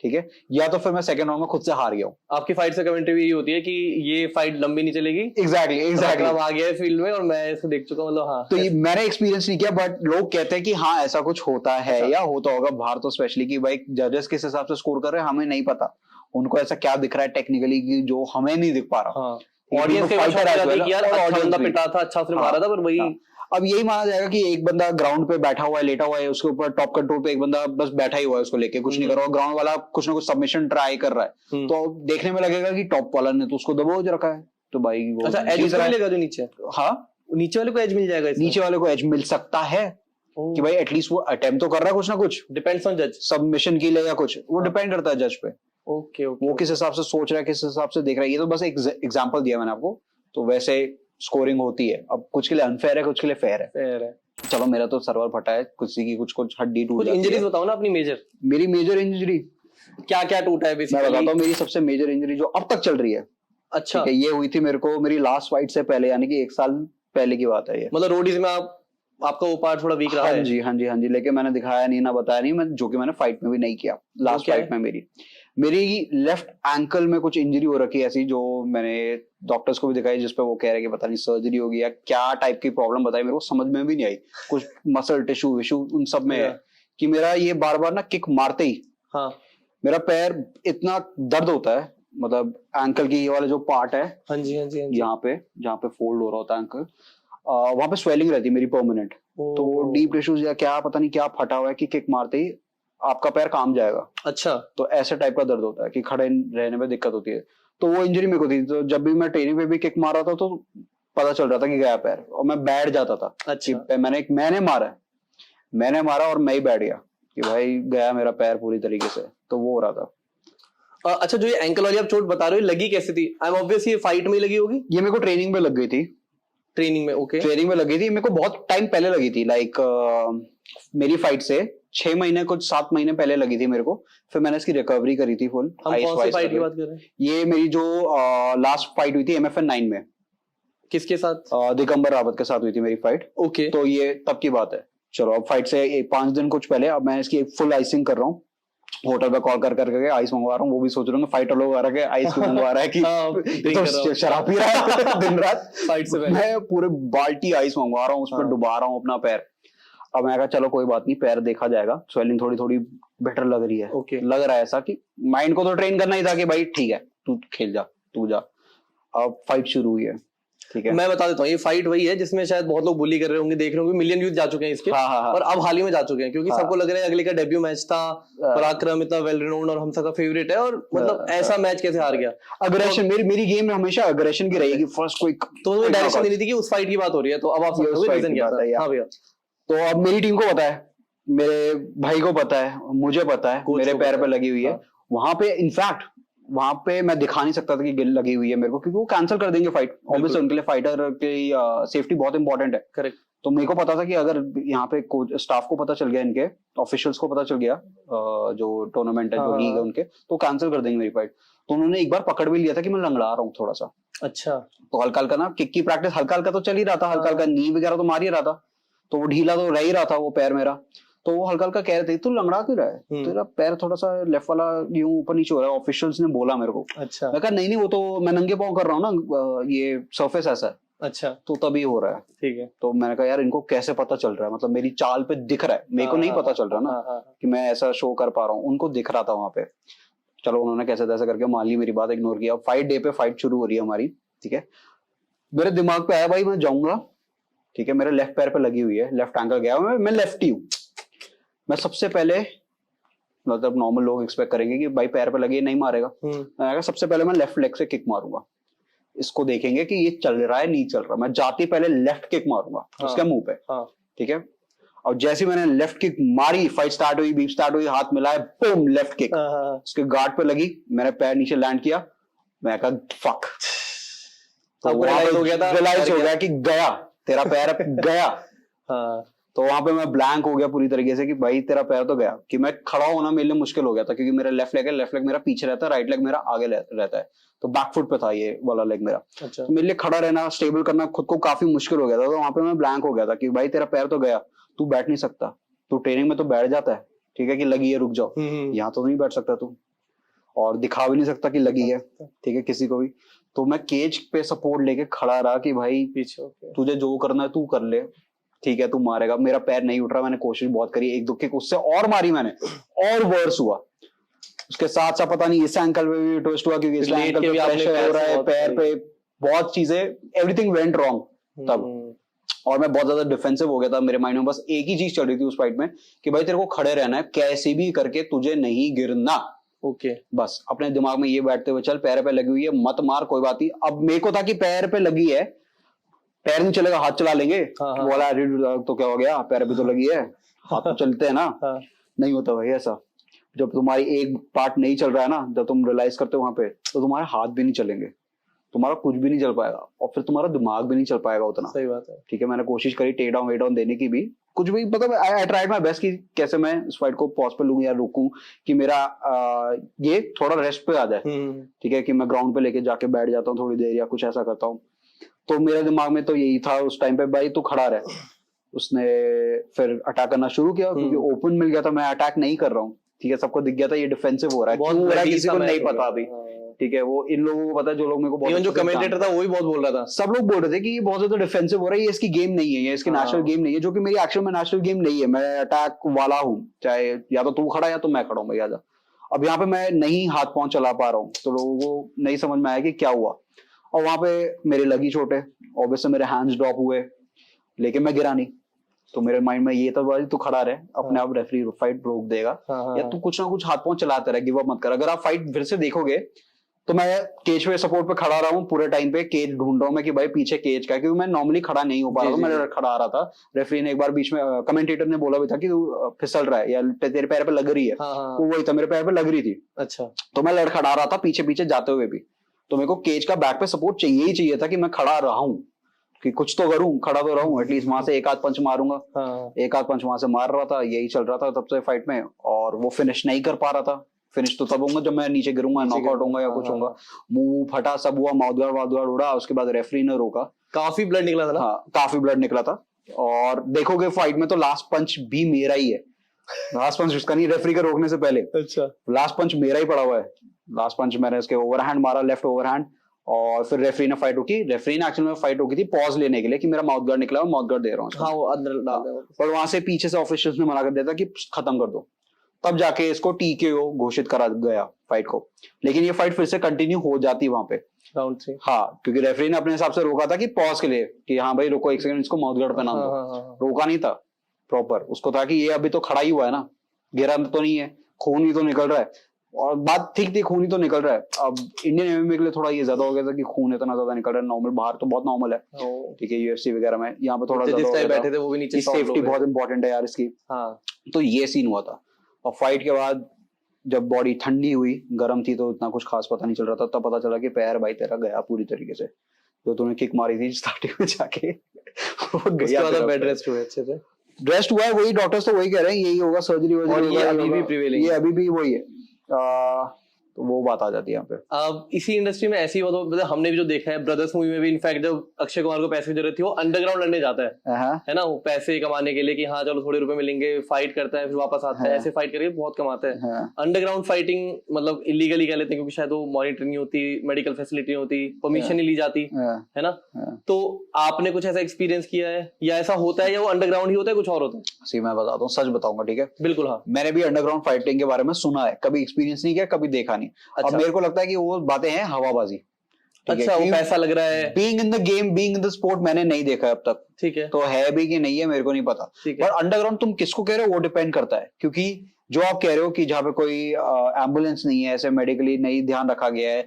S1: ठीक है, या तो फिर मैं सेकंड राउंड में खुद से हार गया हूँ।
S2: आपकी फाइट से कमेंट्री भी यही होती है कि ये फाइट लंबी नहीं चलेगी।
S1: एग्जैक्टली
S2: आ गया है फील्ड में और मैं इसको देख चुका, मतलब हाँ।
S1: तो ये मैंने एक्सपीरियंस नहीं किया, बट लोग कहते हैं कि हाँ ऐसा कुछ होता है, या होता होगा बाहर तो स्पेशली, कि भाई जजेस किस हिसाब से स्कोर कर रहे हैं हमें नहीं पता, उनको ऐसा क्या दिख रहा है टेक्निकली कि जो हमें नहीं दिख पा रहा।
S2: ऑडियंस के अच्छा पिटा था, अच्छा उसने मारा था, पर वही
S1: अब यही माना जाएगा कि एक बंदा ग्राउंड पे बैठा हुआ है, लेटा हुआ है, उसके ऊपर टॉप कंट्रोल पे एक बंदा बस बैठा ही हुआ है, उसको लेके कुछ नहीं कर रहा, ग्राउंड वाला कुछ ना कुछ सबमिशन ट्राई कर रहा है, तो देखने में लगेगा कि टॉप वाला ने तो उसको दबोच रखा है, तो भाई वो
S2: अच्छा, एज
S1: जीत
S2: उसको
S1: रहा है।
S2: मिलेगा जो नीचे,
S1: हाँ,
S2: नीचे वाले को एज मिल जाएगा इसमें?
S1: नीचे वाले को एज मिल सकता है कि भाई एटलीस्ट वो अटेम्प्ट तो कर रहा है कुछ ना कुछ,
S2: डिपेंड्स ऑन जज।
S1: सबमिशन के लिए या कुछ, वो डिपेंड करता है जज पे।
S2: ओके ओके,
S1: वो किस हिसाब से सोच रहा है, किस हिसाब से देख रहा है। ये तो बस एक एग्जांपल दिया मैंने आपको, तो वैसे स्कोरिंग होती है। अब कुछ के लिए अनफेयर है, कुछ के लिए फेयर है।
S2: फेयर है।
S1: चलो मेरा तो सर्वर फटा है, किसी की कुछ कुछ हड्डी टूट
S2: कुछ
S1: जाती
S2: इंजरीज
S1: है।
S2: बताओ ना अपनी मेजर,
S1: मेरी मेजर इंजरी
S2: क्या क्या टूटा है
S1: मैं
S2: बेसिकली?
S1: बताता हूँ। मेरी सबसे मेजर इंजरी जो अब तक चल रही है,
S2: अच्छा,
S1: ठीक है, ये हुई थी मेरे को मेरी लास्ट फाइट से पहले, यानी कि 1 साल पहले की बात है ये।
S2: मतलब रोडीज में आपका वो पार्ट थोड़ा वीक रहा
S1: हाँ
S2: है?
S1: जी, हाँ जी, हाँ जी, लेकिन मैंने दिखाया नहीं ना बताया नहीं, मैं जो कि मैंने फाइट में भी नहीं किया। लास्ट
S2: क्या
S1: फाइट में मेरी लेफ्ट एंकल में कुछ इंजरी हो रखी है ऐसी, जो मैंने डॉक्टर्स को भी दिखाई, जिसपे वो कह रहे हैं कि पता नहीं सर्जरी होगी या क्या टाइप की प्रॉब्लम बताई, मेरे को समझ में भी नहीं आई। कुछ मसल टिश्यू विश्यू उन सब में है कि मेरा ये बार बार ना किक मारते ही
S2: हाँ,
S1: मेरा पैर इतना दर्द होता है, मतलब एंकल की ये वाला जो पार्ट है,
S2: हाँ जी हाँ जी हाँ जी,
S1: यहाँ पे जहाँ पे फोल्ड हो रहा होता है एंकल, वहां पे स्वेलिंग रहती है मेरी परमानेंट। तो डीप टिश्यूज या क्या पता नहीं क्या फटा हुआ है कि किक मारते ही आपका पैर काम जाएगा।
S2: अच्छा,
S1: तो ऐसे टाइप का दर्द होता है कि खड़े रहने में दिक्कत होती है। तो वो इंजरी मेरे को थी, तो जब भी मैं ट्रेनिंग पे भी किक मार रहा था तो पता चल रहा था कि गया पैर, और मैं बैठ जाता था।
S2: अच्छा,
S1: मैंने मारा और मैं ही बैठ गया कि भाई गया मेरा पैर पूरी तरीके से। तो वो हो रहा था।
S2: अच्छा, जो ये एंकल वाली आप चोट बता रहे हो, लगी कैसे थी? आई एम ऑब्वियस ये फाइट में ही लगी होगी?
S1: ये मेरे को ट्रेनिंग में लग गई थी।
S2: ट्रेनिंग में? ओके,
S1: ट्रेनिंग में लगी थी, मेरे को बहुत टाइम पहले लगी थी, लाइक मेरी फाइट से 6 महीने कुछ 7 महीने पहले लगी थी मेरे को। फिर मैंने इसकी रिकवरी करी थी फुल।
S2: हम कौन सी फाइट की बात कर रहे हैं?
S1: ये मेरी जो लास्ट फाइट हुई थी MFN 9 में,
S2: किसके साथ?
S1: दिगंबर रावत के साथ हुई थी मेरी फाइट।
S2: ओके,
S1: तो ये तब की बात है। चलो अब फाइट से 5 दिन कुछ पहले, अब मैं इसकी फुल आइसिंग कर रहा हूँ। होटल पे कॉल कर करके आइस मंगवा रहा हूँ। वो भी सोच रहा हूँ फाइटर लोग आ रहा है आइस क्यों मंगवा रहा है कि तो शराब पी रहा है दिन रात
S2: फाइट से पहले।
S1: मैं पूरे बाल्टी आइस मंगवा रहा हूँ, उस पर डुबा रहा हूँ अपना पैर। अब मैं कहा चलो कोई बात नहीं, पैर देखा जाएगा, स्वेलिंग थोड़ी थोड़ी बेटर लग रही है।
S2: ओके,
S1: लग रहा है ऐसा कि माइंड को तो ट्रेन करना ही था कि भाई ठीक है तू खेल जा, तू जा। अब फाइट शुरू हुई है, ठीक है।
S2: मैं बता देता हूँ, ये फाइट वही है जिसमें शायद बहुत लोग बुली कर रहे होंगे, देख रहे होंगे, मिलियन व्यूज जा चुके हैं इसके।
S1: हाँ।
S2: और अब हाल ही में जा चुके हैं, क्योंकि
S1: हाँ।
S2: सबको लग रहा है अगले का डेब्यू मैच था, पराक्रम इतना वेल रिनोन्ड और हम सबका फेवरेट है, और मतलब ऐसा मैच कैसे हार गया?
S1: अग्रेशन मेरी गेम में हमेशा अग्रेशन की रहेगी। फर्स्ट कोई
S2: तो वो डायरेक्शन देनी थी कि उस फाइट की बात हो रही है, तो अब आप समझोगे रीजन क्या था। हाँ भैया,
S1: तो अब मेरी टीम को पता है, मेरे भाई को पता है, मुझे पता है मेरे पैर पे लगी हुई है। वहां पे इनफैक्ट वहां पे मैं दिखा नहीं सकता था कि गिल लगी हुई है मेरे को, क्योंकि वो कैंसिल कर देंगे फाइट। ऑब्वियसली उनके लिए फाइटर की सेफ्टी बहुत इंपॉर्टेंट है।
S2: करेक्ट।
S1: तो मेरे को पता था कि अगर यहाँ पे स्टाफ को पता चल गया, इनके ऑफिशियल्स को पता चल गया जो टूर्नामेंट है, जो लीग है उनके, तो कैंसिल कर देंगे मेरी फाइट। तो उन्होंने एक बार पकड़ भी लिया था कि मैं लंगड़ा रहा हूँ थोड़ा सा।
S2: अच्छा,
S1: तो हल्का हल्का ना किक की प्रैक्टिस हल्का हल्का तो चल ही रहा था, हल्का हल्का नी वगैरह तो मार ही रहा था, तो वो ढीला तो रह ही रहा था वो पैर मेरा। तो वो हल्का हल्का कह रहे थे तू लंगड़ा क्यों रहा है, तेरा पैर थोड़ा सा लेफ्ट वाला यूं ऊपर नीचे हो रहा है, ऑफिशियल्स ने बोला मेरे को।
S2: अच्छा,
S1: मैं कहा नहीं वो तो मैं नंगे पांव कर रहा हूँ ना, ये सरफेस ऐसा है।
S2: अच्छा,
S1: तो तभी हो रहा है।
S2: ठीक है।
S1: तो मैंने कहा यार इनको कैसे पता चल रहा है, मतलब मेरी चाल पे दिख रहा है, मेरे को नहीं पता चल रहा ना कि मैं ऐसा शो कर पा रहा हूँ, उनको दिख रहा था वहां पे। चलो उन्होंने कैसे तैसे करके मान ली मेरी बात, इग्नोर किया। फाइट डे पे फाइट शुरू हो रही है हमारी, ठीक है। मेरे दिमाग पे आया भाई मैं जाऊंगा, ठीक है, मेरे लेफ्ट पैर पे लगी हुई है, लेफ्ट एंकल गया, मैं लेफ्टी हूँ। मैं सबसे पहले, मतलब नॉर्मल लोग एक्सपेक्ट करेंगे कि भाई पैर पे लगे नहीं मारेगा, मैं सबसे पहले मैं लेफ्ट लेग से किक मारूंगा, इसको देखेंगे कि ये चल रहा है नहीं चल रहा। मैं जाते पहले लेफ्ट किक मारूंगा उसके मुंह पे, ठीक है। और जैसे मैंने लेफ्ट किक मारी, फाइट स्टार्ट हुई, बीप स्टार्ट हुई, हाथ मिलाए, बूम लेफ्ट किक उसके गार्ड पे लगी, मैंने पैर नीचे लैंड किया, मैं कहा फक। तो रियलाइज हो गया कि गया तेरा पैर गया। तो वहां पे मैं ब्लैंक हो गया पूरी तरीके से कि भाई तेरा पैर तो गया। कि मैं खड़ा होना मेरे लिए मुश्किल हो गया था, क्योंकि मेरा लेफ्ट लेग मेरा पीछे रहता है, राइट लेग मेरा आगे रहता है, तो बैक फुट पे था ये वाला लेग मेरा।
S2: अच्छा।
S1: तो मेरे लिए खड़ा रहना, स्टेबल करना खुद को काफी मुश्किल हो गया था। तो वहां पे मैं ब्लैंक हो गया था कि भाई तेरा पैर तो गया, तू बैठ नहीं सकता, तू ट्रेनिंग में तो बैठ जाता है, ठीक है, कि लगी है रुक जाओ, यहाँ तो नहीं बैठ सकता तू, और दिखा भी नहीं सकता कि लगी है, ठीक है, किसी को भी। तो मैं केज पे सपोर्ट लेके खड़ा रहा कि भाई पीछे तुझे जो करना है तू कर ले, ठीक है, तू मारेगा। मेरा पैर नहीं उठ रहा, मैंने कोशिश बहुत करी, एक दो किक उससे और मारी मैंने, और वर्स हुआ। उसके साथ साथ पता नहीं इस एंकल पे भी ट्विस्ट हुआ, क्योंकि इस एंकल पे प्रेशर हो रहा है, पैर पे बहुत चीजें, एवरीथिंग वेंट रॉन्ग तब। और मैं बहुत ज्यादा डिफेंसिव हो गया था, मेरे माइंड में बस एक ही चीज चल रही थी उस फाइट में कि भाई तेरे को खड़े रहना है, कैसे भी करके तुझे नहीं गिरना,
S2: ओके
S1: बस अपने दिमाग में ये बैठते हुए चल पैर पे लगी हुई है मत मार कोई बात नहीं। अब मेरे को था कि पैर पे लगी है, पैर नहीं चलेगा हाथ चला लेंगे।
S2: हाँ।
S1: बोला तो क्या हो गया, पैर पे तो लगी है हाथ तो चलते हैं ना।
S2: हाँ।
S1: नहीं होता भाई ऐसा। जब तुम्हारी एक पार्ट नहीं चल रहा है ना, जब तुम रियलाइज करते हो वहां पे, तो तुम्हारे हाथ भी नहीं चलेंगे, तुम्हारा कुछ भी नहीं चल पाएगा और फिर तुम्हारा दिमाग भी नहीं चल पाएगा उतना।
S2: सही बात है।
S1: ठीक है, मैंने कोशिश करी टेक डाउन वेट डाउन देने की भी, कुछ भी मतलब आई ट्राइड माय बेस्ट कि कैसे मैं इस फाइट को पॉज पे लूं या रोकूं कि मेरा ये थोड़ा रेस्ट पे आ जाए। ठीक है, कि मैं ग्राउंड पे लेके जाके बैठ जाता हूँ थोड़ी देर या कुछ ऐसा करता हूँ। तो मेरे दिमाग में तो यही था उस टाइम पे, भाई तू खड़ा रहे। उसने फिर अटैक करना शुरू किया क्योंकि ओपन मिल गया था, मैं अटैक नहीं कर रहा हूँ। ठीक है, सबको दिख गया था ये डिफेंसिव हो रहा है, क्यों हो रहा है किसी को नहीं पता अभी। ठीक है, वो इन लोगों को पता है, जो लोग मेरे को बहुत,
S2: जो कमेंटेटर था वो भी बहुत बोल रहा था,
S1: सब लोग बोल रहे थे कि ये बहुत ज्यादा डिफेंसिव हो रहा है, ये इसकी गेम नहीं है, ये इसकी नेशनल गेम नहीं है, जो कि मेरी एक्चुअल में नेशनल गेम नहीं है। मैं अटैक वाला हूँ, चाहे या तो तू खड़ा या तो मैं खड़ा हूँ भैया जा। अब यहाँ पे मैं नहीं हाथ पांव चला पा रहा हूँ, तो लोगों को नहीं समझ में आया कि क्या हुआ। और वहां पे मेरे लगी चोटें, ऑब्वियसली मेरे हैंड्स ड्रॉप हुए, लेकिन मैं गिरा नहीं। तो मेरे माइंड में ये था भाई तू खड़ा रहे, अपने आप रेफरी फाइट रोक देगा, या तू कुछ ना कुछ हाथ पांव चलाते रहे, गिव अप मत कर। अगर आप फाइट फिर से देखोगे तो मैं केज पे सपोर्ट पे खड़ा रहा हूँ पूरे टाइम पे, केज ढूंढ रहा हूँ मैं कि भाई पीछे केज का है, क्योंकि मैं नॉर्मली खड़ा नहीं हो पा रहा था, मैं खड़ा आ रहा था। रेफरी ने एक बार बीच में कमेंटेटर ने बोला भी था कि तू फिसल रहा है या तेरे पैर पे लग रही है, तो वही था, मेरे पैर पे लग रही थी।
S2: अच्छा,
S1: तो मैं लड़खड़ा रहा था पीछे पीछे जाते हुए भी, तो मेरे को केज का बैक पे सपोर्ट चाहिए ही चाहिए था कि मैं खड़ा रहा हूँ, कि कुछ तो करूं, खड़ा तो रहूं एटलीस्ट, वहां से एक आध पंच मारूंगा। एक आध पंच वहां से मार रहा था, यही चल रहा था तब से फाइट में। और वो फिनिश नहीं कर पा रहा था। फिनिश तो तब होगा जब मैं नीचे गिरूंगा, नॉकआउट होऊंगा या कुछ होगा। मुंह फटा, सब हुआ, माउथगार्ड वाउथगार्ड उड़ा। उसके बाद रेफरी ने रोका,
S2: काफी ब्लड निकला था ना?
S1: हाँ, काफी ब्लड निकला था। और देखोगे फाइट में तो लास्ट पंच भी मेरा ही है, लास्ट पंच उसका नहीं, रेफरी के रोकने से पहले।
S2: अच्छा,
S1: लास्ट पंच मेरा ही पड़ा हुआ है। लास्ट पंच मैंने इसके ओवरहैंड मारा, लेफ्ट ओवरहैंड, और फिर रेफरी ने फाइट रोकी। रेफरी ने एक्चुअली में फाइट रोकी थी पॉज लेने के लिए कि मेरा माउथ गार्ड निकला, माउथ गार्ड दे रहा हूँ।
S2: हाँ, वो अंदर डाल दे।
S1: पर वहां से पीछे से ऑफिशियल्स ने मना कर दिया था कि खत्म कर दो, तब जाके इसको TKO घोषित करा गया फाइट को। लेकिन ये फाइट फिर से कंटिन्यू हो जाती वहां पे
S2: राउंड 3।
S1: हाँ, क्योंकि रेफरी ने अपने हिसाब से रोका था कि पॉज के लिए, कि हाँ भाई रुको एक सेकंड, इसको माउथ गार्ड पहना दो। रोका नहीं था प्रॉपर, उसको था कि ये अभी तो खड़ा ही हुआ है ना, गिरा तो नहीं है, खून ही तो निकल रहा है। और बात ठीक थी, खून ही तो निकल रहा है। अब इंडियन MMA के लिए थोड़ा ये ज्यादा हो गया था कि खून इतना ज्यादा निकल रहा है, नॉर्मल बाहर तो बहुत नॉर्मल है। ठीक है, UFC वगैरह में, यहाँ पे थोड़ा ज्यादा
S2: बैठे थे वो भी नीचे,
S1: सेफ्टी बहुत इंपॉर्टेंट है यार इसकी। तो ये सीन हुआ था। और फाइट के बाद जब बॉडी ठंडी हुई, गर्म थी, तो इतना कुछ खास पता नहीं चल रहा था। तब पता चला कि पैर भाई तेरा गया पूरी तरीके से, जो तूने किक मारी थी स्टार्टिंग में जाके वो गया। बेड रेस्ट हुए, अच्छे से रेस्ट हुआ है, वही डॉक्टर्स तो वही कह रहे हैं, यही होगा, सर्जरी वगैरह, ये अभी भी प्रिवेलिंग, ये अभी भी वही है। तो वो बात आ जाती है यहाँ पे।
S2: अब इसी इंडस्ट्री में ऐसी बात, मतलब हमने भी जो देखा है ब्रदर्स मूवी में भी, इनफैक्ट जब अक्षय कुमार को पैसे की जरूरत थी वो अंडरग्राउंड लड़ने जाता है ना, वो पैसे कमाने के लिए कि हाँ चलो थोड़े रुपए मिलेंगे, फाइट करता है, फिर वापस आता है, ऐसे फाइट करके बहुत कमाता है। अंडरग्राउंड फाइटिंग मतलब इलीगली कह लेते हैं, क्योंकि शायद वो मॉनिटरिंग नहीं होती, मेडिकल फैसिलिटी नहीं होती, परमिशन नहीं ली जाती है ना। तो आपने कुछ ऐसा एक्सपीरियंस किया है, या ऐसा होता है, या वो अंडरग्राउंड ही होता है, कुछ और होता है?
S1: सी मैं बताता हूँ, सच बताऊंगा, ठीक है?
S2: बिल्कुल, हाँ।
S1: मैंने भी अंडरग्राउंड फाइटिंग के बारे में सुना है, कभी एक्सपीरियंस नहीं किया, कभी देखा नहीं। अब मेरे को लगता है कि वो बातें हैं हवाबाजी।
S2: अच्छा, वो पैसा लग रहा है,
S1: being in the game, being in the sport, मैंने नहीं देखा अब तक।
S2: ठीक है,
S1: तो है भी कि नहीं है मेरे को नहीं पता। पर अंडरग्राउंड तुम किसको कह रहे हो वो डिपेंड करता है, क्योंकि जो आप कह रहे हो कि जहाँ पे कोई एम्बुलेंस नहीं है, ऐसे मेडिकली नहीं ध्यान रखा गया है,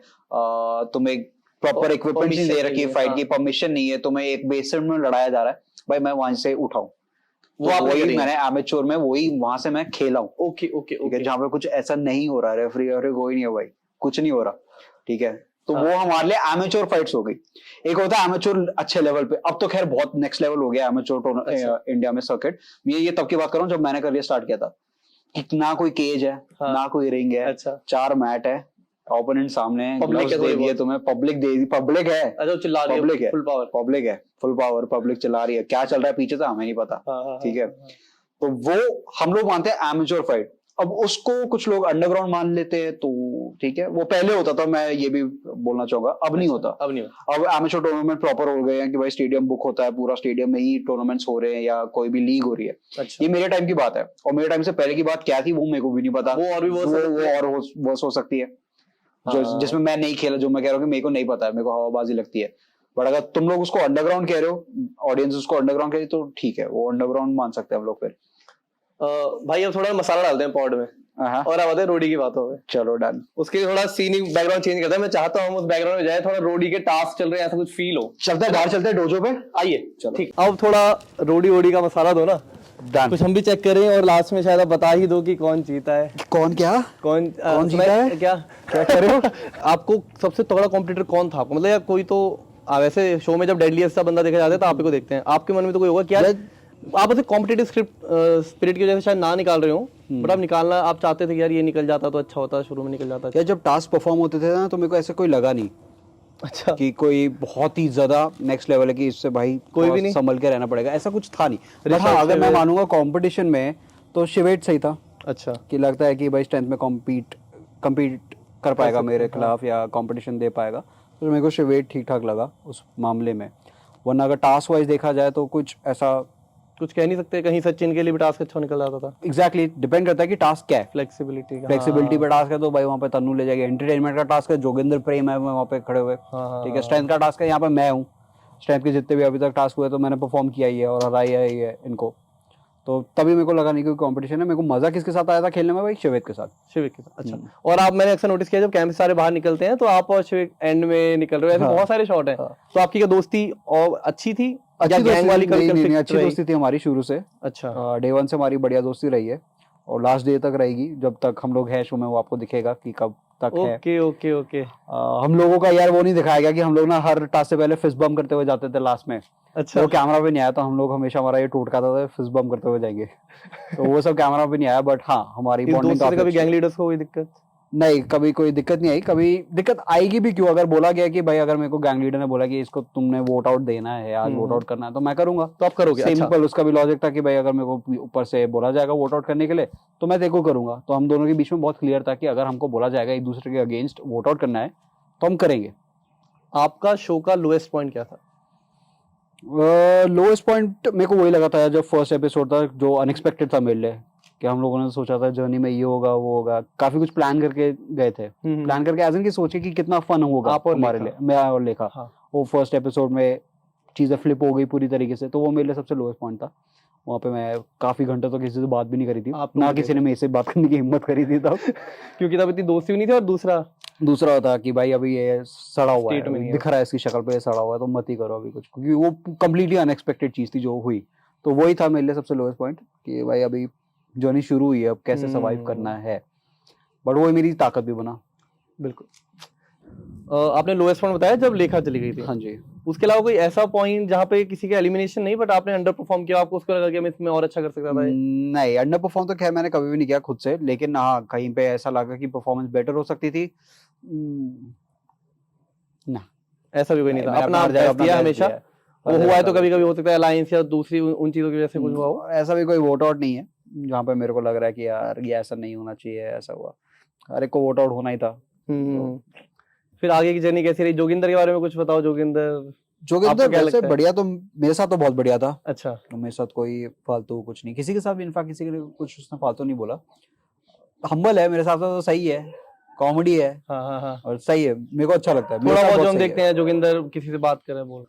S1: तुम्हें प्रॉपर इक्विपमेंट नहीं दे रखी, फाइट की परमिशन नहीं है, तुम्हें एक बेसमेंट में लड़ाया जा रहा है, भाई मैं वहां से उठाऊं, वही मैंने एमेच्योर में वही वहां से मैं खेला हूँ। ओके ओके ओके, जहाँ पे कुछ ऐसा नहीं हो रहा है, रेफरी कोई नहीं है भाई, कुछ नहीं हो रहा, ठीक है, तो वो हमारे लिए एमेच्योर फाइट्स हो गई। एक होता है एमेच्योर अच्छे लेवल पे, अब तो खैर बहुत नेक्स्ट लेवल हो गया एमेच्योर इंडिया में सर्किट। ये तब की बात कर रहा हूँ जब मैंने करियर स्टार्ट किया था, कि ना कोई केज है, ना कोई रिंग है, 4 मैट है, ओपोनेंट सामने, ग्लव्स दे दिए तुम्हें, पब्लिक दे दी, पब्लिक है, चिल्ला रही है, पब्लिक है, फुल पावर, पब्लिक है, फुल पावर, पब्लिक चिल्ला रही है, क्या चल रहा है पीछे से हमें नहीं पता, ठीक है। तो वो हम लोग मानते हैं एमेच्योर फाइट। अब उसको कुछ लोग अंडरग्राउंड मान लेते हैं, तो ठीक है, वो पहले होता था, मैं ये भी बोलना चाहूंगा, अब नहीं होता। अब एमेच्योर टूर्नामेंट प्रॉपर हो गए हैं कि भाई स्टेडियम बुक होता है, पूरा स्टेडियम में ही टूर्नामेंट्स हो रहे हैं, या कोई भी लीग हो रही है। ये मेरे टाइम की बात है, और मेरे टाइम से पहले की बात क्या थी वो मेरे को भी नहीं पता, वो और भी वर्स हो सकती है, जो जिसमें मैं नहीं खेला, जो मैं कह रहा हूँ कि मेरे को नहीं पता है, मेरे को हवाबाजी लगती है। बट अगर तुम लोग उसको अंडरग्राउंड कह रहे हो, ऑडियंस उसको अंडरग्राउंड कह रही, तो ठीक है, वो अंडरग्राउंड मान सकते हैं हम लोग। फिर
S2: भाई अब थोड़ा मसाला डालते हैं पॉड में,
S1: हाँ।
S2: और अब आते हैं रोडी की बातों में।
S1: चलो डन।
S2: उसके लिए थोड़ा सीन बैकग्राउंड चेंज करता है। मैं चाहता हूँ हम उस बैकग्राउंड में जाए, थोड़ा रोडी के टास्क चल रहे हैं, ऐसा कुछ फील हो।
S1: चलते हैं बाहर, चलते हैं डोजो पे।
S2: आइए
S1: चलो।
S2: ठीक। अब थोड़ा रोडी वोडी का मसाला दो ना,
S1: डन।
S2: कुछ हम भी चेक करें और लास्ट में शायद आप बता ही दो कि कौन जीता है।
S1: कौन क्या?
S2: कौन
S1: जीता है?
S2: क्या क्या कर रहे हो? आपको सबसे तगड़ा कॉम्पिटिटर कौन था आपको, मतलब या कोई तो वैसे शो में जब डेडलीस्ट सा बंदा देखा जाता है तो आप ही को देखते हैं, आपके मन में तो कोई होगा क्या आप ऐसे कॉम्पिटिटिव स्पिरिट की वजह से शायद ना निकाल रहे हो, बट आप निकालना आप चाहते थे कि यार ये निकल जाता तो अच्छा होता, शुरू में निकल जाता?
S1: क्या जब टास्क परफॉर्म होते थे ना तो मेरे को ऐसे कोई लगा नहीं
S2: अच्छा
S1: कि कोई बहुत ही ज्यादा नेक्स्ट लेवल है कि इससे भाई
S2: कोई भी नहीं
S1: संभल के रहना पड़ेगा, ऐसा कुछ था नहीं। बट हाँ, अगर मैं मानूंगा कंपटीशन में तो शिवेट सही था।
S2: अच्छा,
S1: कि लगता है कि भाई स्ट्रेंथ में कम्पीट कर पाएगा मेरे खिलाफ या कंपटीशन दे पाएगा, तो मेरे को शिवेट ठीक ठाक लगा उस मामले में। वरना अगर टास्क वाइज देखा जाए तो कुछ ऐसा
S2: कुछ कह नहीं सकते, कहीं सचिन के लिए भी टास्क अच्छा निकल जाता था।
S1: एग्जैक्टली डिपेंड करता है कि टास्क क्या है।
S2: फ्लेक्सिबिलिटी
S1: पे टास्क है तो भाई वहाँ पे तन्नू ले जाएगी। एंटरटेनमेंट का टास्क है, जोगिंदर प्रेम है वहाँ पे खड़े हुए। ठीक है। स्ट्रेंथ का टास्क है, यहाँ पे मैं हूँ। स्ट्रेंथ के जितने भी अभी तक टास्क हुए तो मैंने परफॉर्म किया ही है और हराया ही है इनको, तो तभी मेरे को लगा नहीं कि कंपटीशन है। मेरे को मजा किसके साथ आया था खेलने में भाई? शिवेक के साथ।
S2: अच्छा। और आप, मैंने अक्सर नोटिस किया जब कैंप से सारे बाहर निकलते हैं तो आप और शिवेक एंड में निकल रहे हो, ऐसे बहुत सारे शॉट हैं। तो आपकी क्या दोस्ती और अच्छी थी?
S1: अच्छी दोस्ती थी हमारी शुरू से।
S2: अच्छा।
S1: डे 1 से हमारी बढ़िया दोस्ती रही है और लास्ट डे तक रहेगी, जब तक हम लोग है शो में वो आपको दिखेगा कि कब तक है।
S2: ओके।
S1: हम लोगों का यार वो नहीं दिखाया गया कि हम लोग ना हर टास्क से पहले फिस्ट बम करते हुए जाते थे लास्ट में।
S2: अच्छा।
S1: वो कैमरा पे नहीं आया, तो हम लोग हमेशा हमारा ये टूट खाता था फिस्ट बम करते हुए जाएंगे। तो वो सब कैमरा पे नहीं आया, बट हाँ हमारी बॉन्डिंग काफी
S2: कभी गैंग लीडर्स को कोई दिक्कत
S1: नहीं, कभी कोई दिक्कत नहीं आई। कभी दिक्कत आएगी भी क्यों? अगर बोला गया कि भाई अगर मेरे को गैंग लीडर ने बोला कि इसको तुमने वोट आउट देना है, आज वोट आउट करना है, तो मैं करूंगा।
S2: तो आप करोगे?
S1: सिंपल। उसका भी लॉजिक था कि भाई अगर मेरे को ऊपर से बोला जाएगा वोट आउट करने के लिए तो मैं देखो करूंगा। तो हम दोनों के बीच में बहुत क्लियर था कि अगर हमको बोला जाएगा एक दूसरे के अगेंस्ट वोट आउट करना है तो हम करेंगे।
S2: आपका शो का लोएस्ट पॉइंट क्या था?
S1: लोएस्ट पॉइंट मेरे को वही लगा था जब फर्स्ट एपिसोड था, जो अनएक्सपेक्टेड था मेरे लिए, कि हम लोगों ने सोचा था जर्नी में ये होगा वो होगा, काफी कुछ प्लान करके गए थे। प्लान करके एज इन की सोचे कि कितना फन होगा हमारे लिए, मैं और लेखा। वो फर्स्ट एपिसोड में चीजें फ्लिप हो गई पूरी तरीके से, तो वो मेरे लिए सबसे लोएस्ट पॉइंट था। वहाँ पे मैं काफी घंटे तो किसी से बात भी नहीं करी थी, ना किसी ने मेरे से बात करने की हिम्मत करी थी तब।
S2: क्योंकि तब इतनी दोस्ती भी नहीं थी, और दूसरा
S1: होता कि भाई अभी ये सड़ा हुआ है, दिख रहा है इसकी शक्ल पे सड़ा हुआ है, तो मत ही करो अभी कुछ, क्योंकि वो कम्प्लीटली अनएक्सपेक्टेड चीज थी जो हुई। तो वही था मेरे लिए सबसे लोएस्ट पॉइंट कि भाई अभी जर्नी शुरू हुई है, अब कैसे सर्वाइव करना है। बट वो मेरी ताकत भी बना।
S2: बिल्कुल। आपने लोएस्ट पॉइंट बताया जब लेखा चली गई थी।
S1: हाँ जी।
S2: उसके अलावा कोई ऐसा पॉइंट जहाँ पे किसी का एलिमिनेशन नहीं, बट आपने अंडर परफॉर्म किया, आपको उसको लगा कि मैं इसमें और अच्छा कर सकता था?
S1: नहीं, अंडर परफॉर्म तो खैर मैंने कभी भी नहीं किया खुद से, लेकिन हाँ कहीं पे ऐसा लगा कि परफॉर्मेंस बेटर हो सकती थी ना,
S2: ऐसा भी कोई नहीं था। अपना बेस्ट दिया हमेशा। वो हुआ है तो कभी कभी हो सकता है अलायंस या दूसरी उन चीजों की वजह से कुछ हुआ हो।
S1: ऐसा भी कोई वोट आउट नहीं है जहाँ पे मेरे को लग रहा है कि यार ये ऐसा नहीं होना चाहिए, ऐसा हुआ। हर एक को वोट आउट होना ही था।
S2: फिर आगे की जर्नी कैसी रही? जोगिंदर के बारे में कुछ बताओ। जोगिंदर
S1: वैसे बढ़िया, तो मेरे साथ तो बहुत बढ़िया था।
S2: अच्छा।
S1: तो मेरे साथ कोई फालतू कुछ नहीं, किसी के साथ भी इनफैक्ट किसी के कुछ उसने फालतू नहीं बोला। हम्बल है मेरे साथ, तो सही है, कॉमेडी है।
S2: हाँ।
S1: और सही है, मेरे को अच्छा लगता है।
S2: थोड़ा बहुत जो हम देखते हैं जोगिंदर किसी से बात कर रहे हैं बोल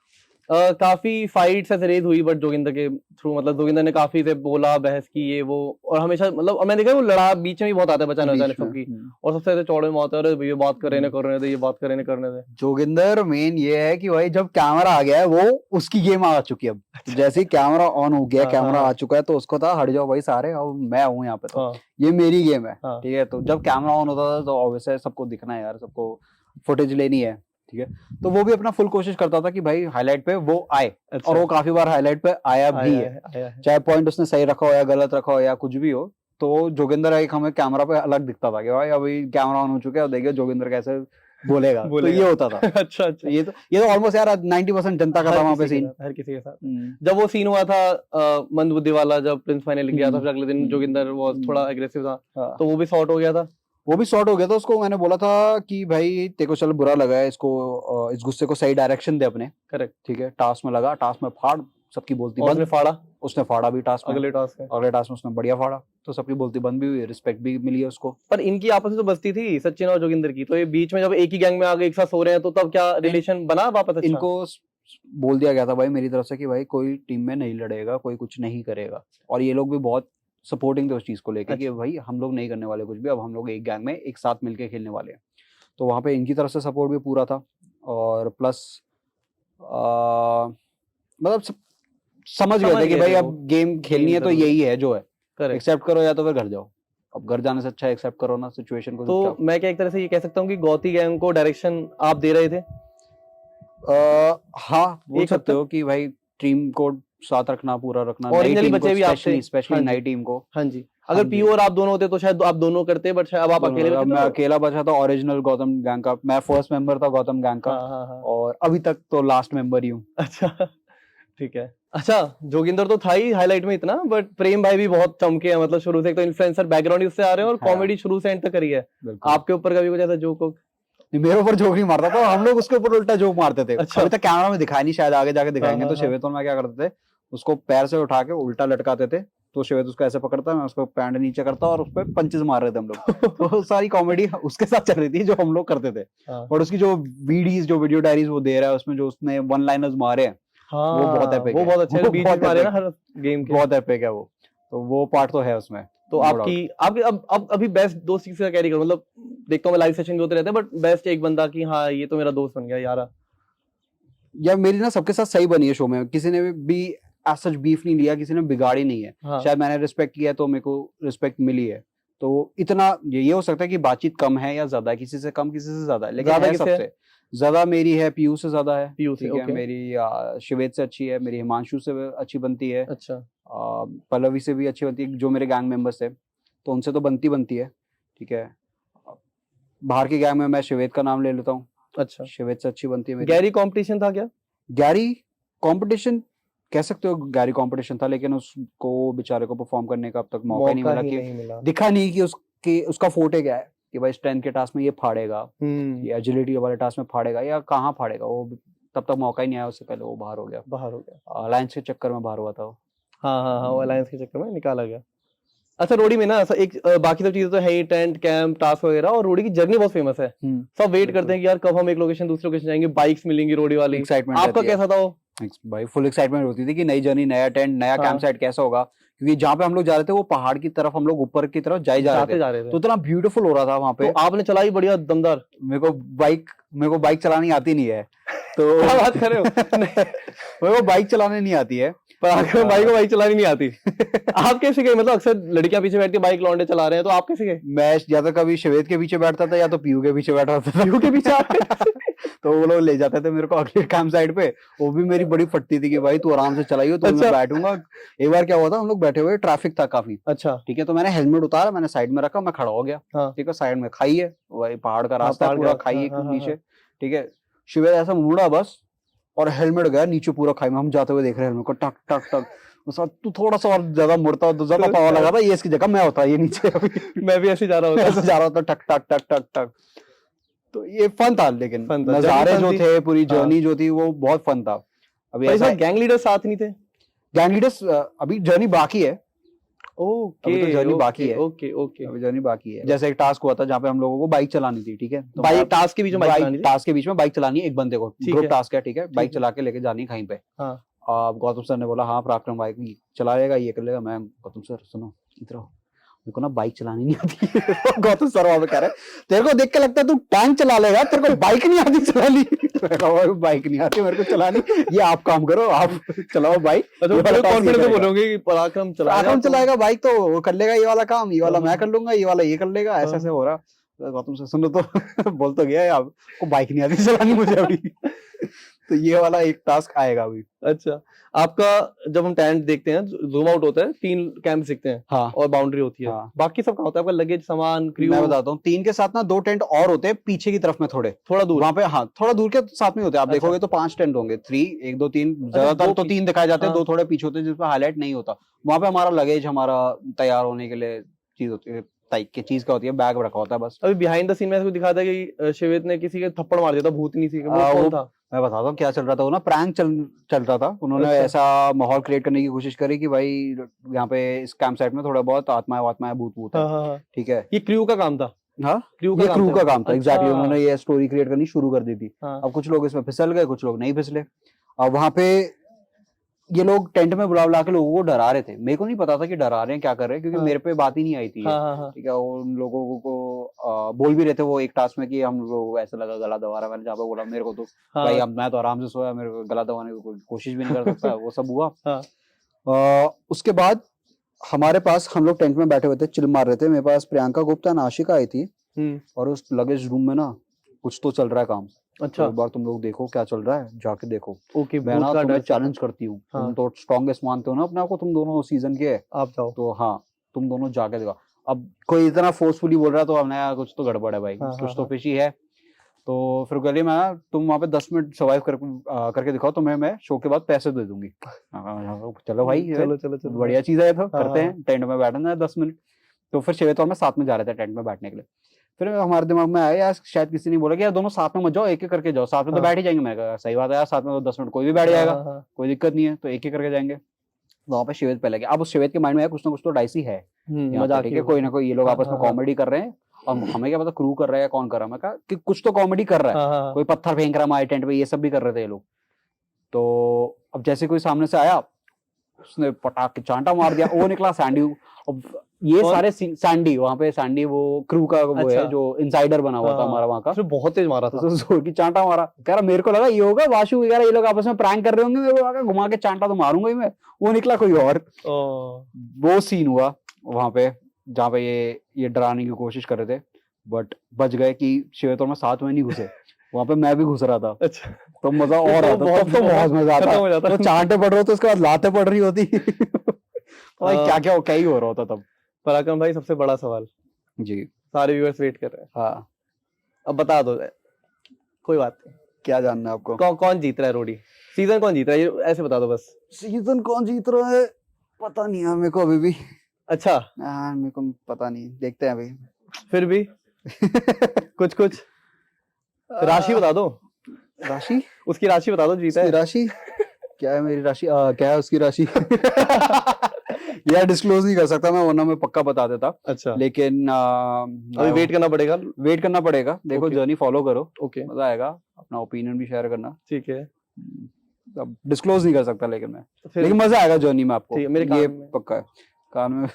S2: काफी फाइट्स ऐसे रेज हुई, बट जोगिंदर के थ्रू, मतलब जोगिंदर ने काफी से बोला, बहस की, ये वो, और हमेशा मतलब मैंने देखा वो लड़ा बीच में भी बहुत आता है बचाने सबकी, और सबसे ज्यादा चौड़े में आता है ये बात कर रहे हैं करने दे, ये बात कर रहे हैं करने दे।
S1: जोगिंदर मेन ये है कि भाई जब कैमरा आ गया है वो उसकी गेम आ चुकी है। अब जैसे ही कैमरा ऑन हो गया, कैमरा आ चुका है, तो उसको था हट जाओ भाई सारे, अब मैं हूँ यहाँ पे, तो ये मेरी गेम है। ठीक है। तो जब कैमरा ऑन होता था तो ऑब्वियस है सबको दिखना है यार, सबको फुटेज लेनी है। ठीक है। तो वो भी अपना फुल कोशिश करता था कि भाई हाईलाइट पे वो आए। अच्छा। और वो काफी बार हाईलाइट पे आया भी है। चाहे पॉइंट उसने सही रखा हो या गलत रखा हो या कुछ भी हो, तो जोगिंदर एक हमें कैमरा पे अलग दिखता था कि भाई अभी कैमरा ऑन हो चुका है, देखिए जोगिंदर कैसे बोलेगा। तो ये होता था।
S2: अच्छा।
S1: ये तो ऑलमोस्ट यार 90% जनता का था वहाँ पे सीन,
S2: हर किसी के साथ। जब वो सीन हुआ था मंदबुद्धि वाला, जब प्रिंस फाइनल गया था, फिर अगले दिन जोगिंदर वो थोड़ा एग्रेसिव था, तो वो भी शॉर्ट हो गया था। उसको मैंने बोला था कि भाई तेरे को चल बुरा लगा है, इसको इस गुस्से को सही डायरेक्शन दे अपने। करेक्ट। ठीक है। टास्क में लगा, टास्क में फाड़, सबकी बोलती बंद। उसने फाड़ा भी टास्क में। अगले टास्क में उसने बढ़िया फाड़ा, तो सबकी बोलती बंद भी हुई, रिस्पेक्ट भी मिली है उसको। पर इनकी आपस में तो बस्ती थी सचिन और जोगिंदर की, तो ये बीच में जब एक ही गैंग में आगे एक साथ सो रहे हैं, तो तब क्या रिलेशन बना वापस? अच्छा।
S1: इनको बोल दिया गया था भाई मेरी तरफ से कि भाई कोई टीम में नहीं लड़ेगा, कोई कुछ नहीं करेगा, और ये लोग भी बहुत सपोर्टिंग थे उस चीज को लेकर कि
S2: अच्छा।
S1: भाई हम लोग नहीं करने वाले कुछ भी, अब हम लोग एक गैंग में एक साथ मिलके खेलने वाले हैं। तो वहाँ पे इनकी तरफ से सपोर्ट भी पूरा था, और प्लस मतलब समझ गए
S2: समझ
S1: थे कि
S2: गए
S1: भाई
S2: थे
S1: अब
S2: वो,
S1: गेम खेलनी है तो
S2: जरूरी
S1: यही है जो है,
S2: करेक्ट।
S1: एक्सेप्ट करो या तो फिर घर जाओ। अब घर जाने से अच्छा एक्सेप्ट करो ना सिचुएशन को
S2: तो
S1: चुपचाप।
S2: मैं क्या एक तरह से ये कह सकता हूँ कि गौती गैंग को डायरेक्शन आप दे रहे थे?
S1: हाँ बोल
S2: एक हद
S1: सकते
S2: तक।
S1: हो कि भाई टीम को साथ रखना, पूरा रखना, नई
S2: ओरिजिनली
S1: टीम को
S2: बचे भी आप थे।
S1: स्पेशली
S2: हाँ
S1: नई
S2: जी,
S1: टीम को।
S2: हाँ जी।
S1: हाँ
S2: अगर
S1: जी,
S2: पीओ और आप दोनों होते तो शायद आप दोनों करते, बट शायद अब आप अकेले
S1: अब
S2: बचे
S1: मैं
S2: तो।
S1: अकेला बचा था ओरिजिनल गौतम गैंग का, मैं फर्स्ट मेंबर था गौतम गैंग का,
S2: हाँ हाँ हाँ।
S1: और अभी तक तो लास्ट मेंबर ही हूँ।
S2: अच्छा, ठीक है। अच्छा, जोगिंदर तो था ही हाईलाइट में इतना, बट प्रेम भाई भी बहुत चमके हैं, मतलब शुरू से एक तो इन्फ्लुएंसर बैकग्राउंड ही उससे आ रहे हैं और
S1: हाँ।
S2: कॉमेडी शुरू से एंड तक करी है।
S1: बिल्कुल।
S2: आपके ऊपर कभी कुछ ऐसा जोक वोक?
S1: नहीं, मेरे ऊपर जोक नहीं मारता था, हम लोग उसके ऊपर उल्टा जोक मारते थे।
S2: अच्छा।
S1: अभी तक कैमरा में दिखाया नहीं, शायद आगे जाके दिखाएंगे।
S2: हाँ,
S1: तो
S2: हाँ,
S1: शिवेत और मैं क्या करते थे, उसको पैर से उठा के उल्टा लटकाते थे, तो शिवेत उसको ऐसे पकड़ता, मैं उसको पैंट नीचे करता और उस पर पंचेस मार रहे थे हम लोग। तो सारी कॉमेडी उसके साथ चल रही थी जो हम लोग करते थे।
S2: हाँ।
S1: और उसकी जो वीडियो डायरीज वो दे रहा है, उसमें जो उसने वन लाइनर्स मारे हैं,
S2: हाँ,
S1: वो बहुत एपिक
S2: वो
S1: है।
S2: बहुत अच्छे
S1: वो
S2: बीच
S1: बहुत
S2: मारे ना
S1: epic
S2: हर गेम के।
S1: बहुत एपिक है वो। तो वो पार्ट तो है उसमें।
S2: तो
S1: no
S2: आपकी
S1: doubt।
S2: आपके अब अभी बेस्ट दोस्त किसी का कैरी करो, मतलब देखता हूँ मैं लाइव सेशन भी होते रहते हैं, बट बेस्ट एक बंदा कि हाँ ये तो मेरा दोस्त बन गया यारा।
S1: या मेरी ना सबके साथ सही बनी है शो में, किसी ने भी एज सच बीफ नहीं लिया, किसी ने बिगाड़ी नहीं है।
S2: हाँ।
S1: शायद मैंने रिस्पेक्ट किया तो मेरे को रिस्पेक्ट मिली है। तो इतना ये हो सकता है कि बातचीत कम है या ज्यादा है, किसी से कम किसी से ज्यादा है, लेकिन
S2: ज्यादा
S1: है
S2: किससे है?
S1: सबसे ज्यादा मेरी है पीयू से ज्यादा है।
S2: पीयू से,
S1: ठीक है,
S2: ओके।
S1: मेरी शिवेत से अच्छी है, मेरी हिमांशु से अच्छी बनती है,
S2: अच्छा।
S1: पल्लवी से भी अच्छी बनती है, जो मेरे गैंग मेंबर्स थे, तो उनसे तो बनती है। ठीक है, बाहर के गैंग में मैं शिवेत का नाम ले लेता हूँ,
S2: अच्छा,
S1: शिवेत से अच्छी बनती है मेरी।
S2: गैरी कंपटीशन था क्या?
S1: गैरी कंपटीशन कह सकते हो, गैरी कंपटीशन था, लेकिन उसको बेचारे को परफॉर्म करने का अब तक मौका नहीं मिला,
S2: ही
S1: कि
S2: नहीं मिला।
S1: दिखा नहीं कि उसका फोर्टे क्या है, कि भाई स्ट्रेंथ के टास्क में ये फाड़ेगा, या एजिलिटी वाले टास्क में फाड़ेगा, या कहाँ फाड़ेगा, वो तब तक मौका ही नहीं आया, उससे पहले वो बाहर हो गया। अलायंस के चक्कर में बाहर हुआ था वो।
S2: हाँ हाँ हाँ, वो अलायंस के चक्कर में निकाला गया। अच्छा, रोडी में ना ऐसा एक बाकी सब चीजें तो है ही, टेंट कैंप टास्क वगैरह, और रोडी की जर्नी बहुत फेमस है। सब वेट करते हैं कि यार कब हम एक लोकेशन दूसरे लोकेशन जाएंगे, बाइक्स मिलेंगी रोडी वाली।
S1: एक्साइटमेंट
S2: आपका कैसा था वो?
S1: भाई फुल एक्साइटमेंट होती थी कि नई जर्नी, नया टेंट, नया
S2: हाँ।
S1: कैंप साइट कैसा होगा, क्योंकि जहाँ पे हम लोग जा रहे थे वो पहाड़ की तरफ, हम लोग ऊपर की तरफ जा
S2: जाते
S1: रहे
S2: जा रहे
S1: थे,
S2: थे।
S1: तो इतना ब्यूटीफुल हो रहा था वहाँ पे।
S2: तो आपने चलाई बढ़िया दमदार।
S1: मेरे को बाइक चलानी आती नहीं है, तो
S2: क्या बात कर रहे हो?
S1: मेरे को बाइक चलाने नहीं आती है।
S2: पराक्रम भाई को बाइक चलानी नहीं आती। आप कैसे गए? मतलब अक्सर लड़कियां पीछे बैठ के बाइक लौंडे चला रहे हैं, तो आप कैसे गए?
S1: मैं या तो कभी शिवेत के पीछे बैठता था या तो पीयू के पीछे बैठा था।
S2: पीयू के पीछे आप?
S1: तो वो लोग ले जाते थे मेरे को अगले कैंप साइड पे। वो भी मेरी बड़ी फटती थी कि भाई तू आराम से चलाइयो, तो मैं बैठूंगा। एक बार क्या हुआ था, हम लोग बैठे हुए, ट्रैफिक था काफी।
S2: अच्छा।
S1: ठीक है, तो मैंने हेलमेट उतारा, मैंने साइड में रखा, मैं खड़ा हो गया।
S2: हाँ।
S1: ठीक है, साइड में खाई है, वही पहाड़ का रास्ता
S2: पहाड़
S1: पूरा
S2: का,
S1: खाई है
S2: हाँ, हाँ,
S1: नीचे। ठीक है, शिवेत ऐसा मुड़ा बस, और हेलमेट गया नीचे पूरा खाई में। हम जाते हुए देख रहे हैं हेलमेट को, टक टक टक। उसका तू थोड़ा सा और ज्यादा मुड़ता, तो ज्यादा पावर लगा था, ये इसकी जगह मैं होता, ये नीचे अभी
S2: मैं भी ऐसे जा रहा
S1: ऐसे
S2: होता।
S1: जा रहा था, टक टक टक टक टक। तो ये फन था, लेकिन
S2: फन था,
S1: नजारे
S2: जर्नी
S1: जो
S2: फन थी।
S1: थे, पूरी
S2: हाँ।
S1: जर्नी जो थी, वो बहुत फन था। अभी ऐसा
S2: गैंग लीडर साथ नहीं थे?
S1: गैंग लीडर्स अभी जर्नी बाकी है।
S2: ओके,
S1: अभी तो जर्नी बाकी है।
S2: Okay okay.
S1: अभी जर्नी बाकी है। जैसे एक टास्क हुआ था जहाँ पे हम लोगों को बाइक चलानी थी। ठीक है, तो
S2: बाइक टास्क के बीच में बाइक चलानी थी?
S1: टास्क के बीच में बाइक चलानी है एक बंदे को, ग्रुप
S2: है।
S1: टास्क है। ठीक है, बाइक
S2: है।
S1: चला के लेके जानी है कहीं पे।
S2: हाँ।
S1: गौतम सर ने बोला हाँ पराक्रम बाइक चला लेगा, ये कर लेगा। मैं गौतम सर सुनो इधर आओ, मेरे को ना बाइक चलानी नहीं आती। गौतम सर वहां पे कह रहे तेरे को देख के लगता है तू टैंक चला लेगा, तेरे को बाइक नहीं आती चलानी। बाइक नहीं आती मेरे को चलानी, ये आप काम करो, आप चलाओ बाइक।
S2: कॉन्फिडेंस से बोलोगे कि पराक्रम
S1: चलाएगा बाइक, तो वो कर लेगा ये वाला काम, ये वाला मैं कर लूंगा, ये वाला ये कर लेगा, ऐसा ऐसे हो रहा। गौतम सर सुनो तो बोल तो गया आपको बाइक नहीं आती चलानी मुझे अभी। तो ये वाला एक टास्क आएगा अभी।
S2: अच्छा, आपका जब हम टेंट देखते हैं, जूम आउट होता है, 3 कैंप दिखते हैं।
S1: हाँ।
S2: और बाउंड्री होती है।
S1: हाँ।
S2: बाकी सब कहाँ होता है? आपका लगेज, सामान, क्रू?
S1: मैं बताता हूँ, 3 के साथ ना 2 टेंट और होते हैं पीछे की तरफ में, थोड़ा दूर वहाँ पे। हाँ, थोड़ा दूर के साथ में होते हैं। आप देखोगे तो 5 टेंट होंगे, 3 1 2 3, ज्यादातर तो 3 दिखाए जाते हैं, 2 थोड़े पीछे होते हैं जिसमें हाईलाइट नहीं होता। वहाँ पे हमारा लगेज, हमारा तैयार होने के लिए चीज होती है, टाइप की चीज का होती है, बैग रखा होता है बस।
S2: अभी बिहाइंड द सीन में ऐसा कुछ दिखा था कि शिवेत ने किसी के थप्पड़ मार दिया था, भूतनी सी। वो कौन था?
S1: मैं बताता हूँ क्या चल रहा था। वो ना प्रैंक चल रहा था। उन्होंने ऐसा माहौल क्रिएट करने की कोशिश करी कि भाई यहाँ पे इस कैंप साइट में थोड़ा बहुत आत्माएं भूत है। ठीक है,
S2: ये क्रू का काम था।
S1: हाँ,
S2: क्रू
S1: का काम था। एग्जैक्टली,
S2: अच्छा।
S1: उन्होंने ये स्टोरी क्रिएट करनी शुरू कर दी थी।
S2: हाँ।
S1: अब कुछ लोग इसमें फिसल गए, कुछ लोग नहीं फिसले। अब वहां पे ये लोग टेंट में बुला बुला के लोगों को डरा रहे थे। मेरे को नहीं पता था कि डरा रहे हैं क्या कर रहे हैं, क्योंकि मेरे पे बात ही नहीं आई थी ये। ठीक है, उन लोगों को बोल भी रहे थे वो एक टास्क में कि हम लोग ऐसा लगा गला दबा रहा है। मैंने जहाँ पे बोला मेरे को तो भाई अब मैं तो आराम से सोया, मेरे को गला दबाने की कोई कोशिश भी नहीं कर सकता। वो सब हुआ। उसके बाद हमारे पास, हम लोग टेंट में बैठे हुए थे, चिल मार रहे थे। मेरे पास प्रियंका गुप्ता नाशिका आई थी और उस लगेज रूम में ना कुछ तो चल रहा है काम। अच्छा, तो एक बार तुम लोग देखो क्या चल रहा है, जाके देखो। ओके, मैं ना तुम्हें चैलेंज करती हूँ। तुम तो स्ट्रॉन्गेस्ट मानते हो ना अपने आप को, तुम दोनों सीजन के, आप जाओ। तो हाँ, तुम दोनों जाके देखो। अब कोई इतना फोर्सफुली बोल रहा है तो हमने यार कुछ तो गड़बड़ है भाई, कुछ तो फिशी है। तो फिर कहली मैं, तुम वहाँ पे 10 मिनट सर्वाइव करके दिखाओ, तो मैं शो के बाद पैसे दे दूंगी। चलो भाई, चलो बढ़िया चीज है, तो करते हैं। टेंट में बैठना है 10 मिनट। तो फिर शिवेत और मैं साथ में जा रहे थे टेंट में बैठने के लिए। फिर हमारे दिमाग में आया यार, शायद किसी ने बोला कि यार दोनों साथ में मत जाओ, एक एक करके जाओ, साथ में तो बैठ ही जाएंगे। मैंने कहा सही बात है यार, साथ में तो 10 मिनट कोई भी बैठ जाएगा, कोई दिक्कत नहीं है, तो एक एक करके जाएंगे। वहां पे शिवेत पहले गया। अब उस शिवेत के माइंड में है कुछ ना कुछ तो डाइसी है, ठीक है, कोई ना कोई ये लोग आपस में कॉमेडी कर रहे हैं, और हमें क्या पता क्रू कर रहा है या कौन कर रहा है। मैं कहा कि कुछ तो कॉमेडी कर रहा है, कोई पत्थर फेंक रहा है हमारे टेंट पे, ये सब भी कर रहे थे ये लोग। तो अब जैसे कोई सामने से आया, उसने पटाख के चांटा मार दिया, वो निकला सैंडी। अब ये सारे सैंडी, वहां पे सैंडी वो क्रू का वो है जो इनसाइडर बना हुआ था हमारा वहां का, बहुत तेज मारा था, तो जोर की चांटा मारा। कह रहा मेरे को लगा ये होगा वाशु वगैरह, ये लोग आपस में प्रैंक कर रहे होंगे, मेरे को लगा घुमा के चांटा तो मारूंगा ही मैं। वो निकला कोई और। वो सीन हुआ वहां पे जहाँ पे ये डराने की कोशिश कर रहे थे, बट बच गए कि शिवेत और मैं साथ में नहीं घुसे। वहां पे मैं भी घुस रहा था। अच्छा, तो मजा और आता, तब तो बहुत मजा आता। तो चांटे पड़ रहे होते, उसके बाद लाते पड़ रही होती। भाई क्या ही हो रहा होता तब।
S2: पराक्रम भाई, सबसे बड़ा सवाल
S1: जी,
S2: सारे व्यूअर्स वेट कर रहे हैं।
S1: हाँ,
S2: अब बता दो, कोई बात नहीं।
S1: क्या जानना है आपको?
S2: कौन जीत रहा है रोडी? सीजन कौन जीत रहा है, ये ऐसे बता दो बस।
S1: सीजन कौन जीत रहा है पता नहीं है मेरे को अभी भी।
S2: अच्छा,
S1: मेरे को पता नहीं, देखते हैं अभी।
S2: फिर भी कुछ राशि बता दो।
S1: राशि? उसकी
S2: राशि बता दो, जीता है
S1: राशि। क्या है मेरी राशि? क्या है उसकी राशि? यार डिस्क्लोज नहीं कर सकता मैं, वरना मैं पक्का बता देता। अच्छा, लेकिन
S2: अभी वेट करना पड़ेगा।
S1: देखो, जर्नी फॉलो करो, ओके, मजा आएगा। अपना ओपिनियन भी शेयर करना,
S2: ठीक है।
S1: अब डिस्क्लोज नहीं कर सकता लेकिन मैं, लेकिन मजा आएगा जर्नी में आपको,
S2: मेरे
S1: ये पक्का है। कान में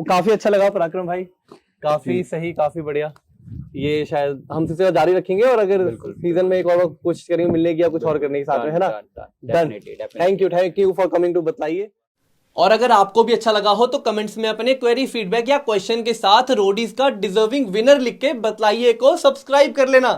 S2: काफी अच्छा लगा पराक्रम भाई, काफी सही, काफी बढ़िया। ये शायद हम सिलसिला जारी रखेंगे, और अगर सीजन में एक और कोशिश करेंगे मिलने की या कुछ और करने की साथ में, है ना? Done. Thank you for coming to बताइए। और अगर आपको भी अच्छा लगा हो तो कमेंट्स में अपने क्वेरी, फीडबैक या क्वेश्चन के साथ रोडीज का डिजर्विंग विनर लिख के बतलाइए को सब्सक्राइब कर लेना।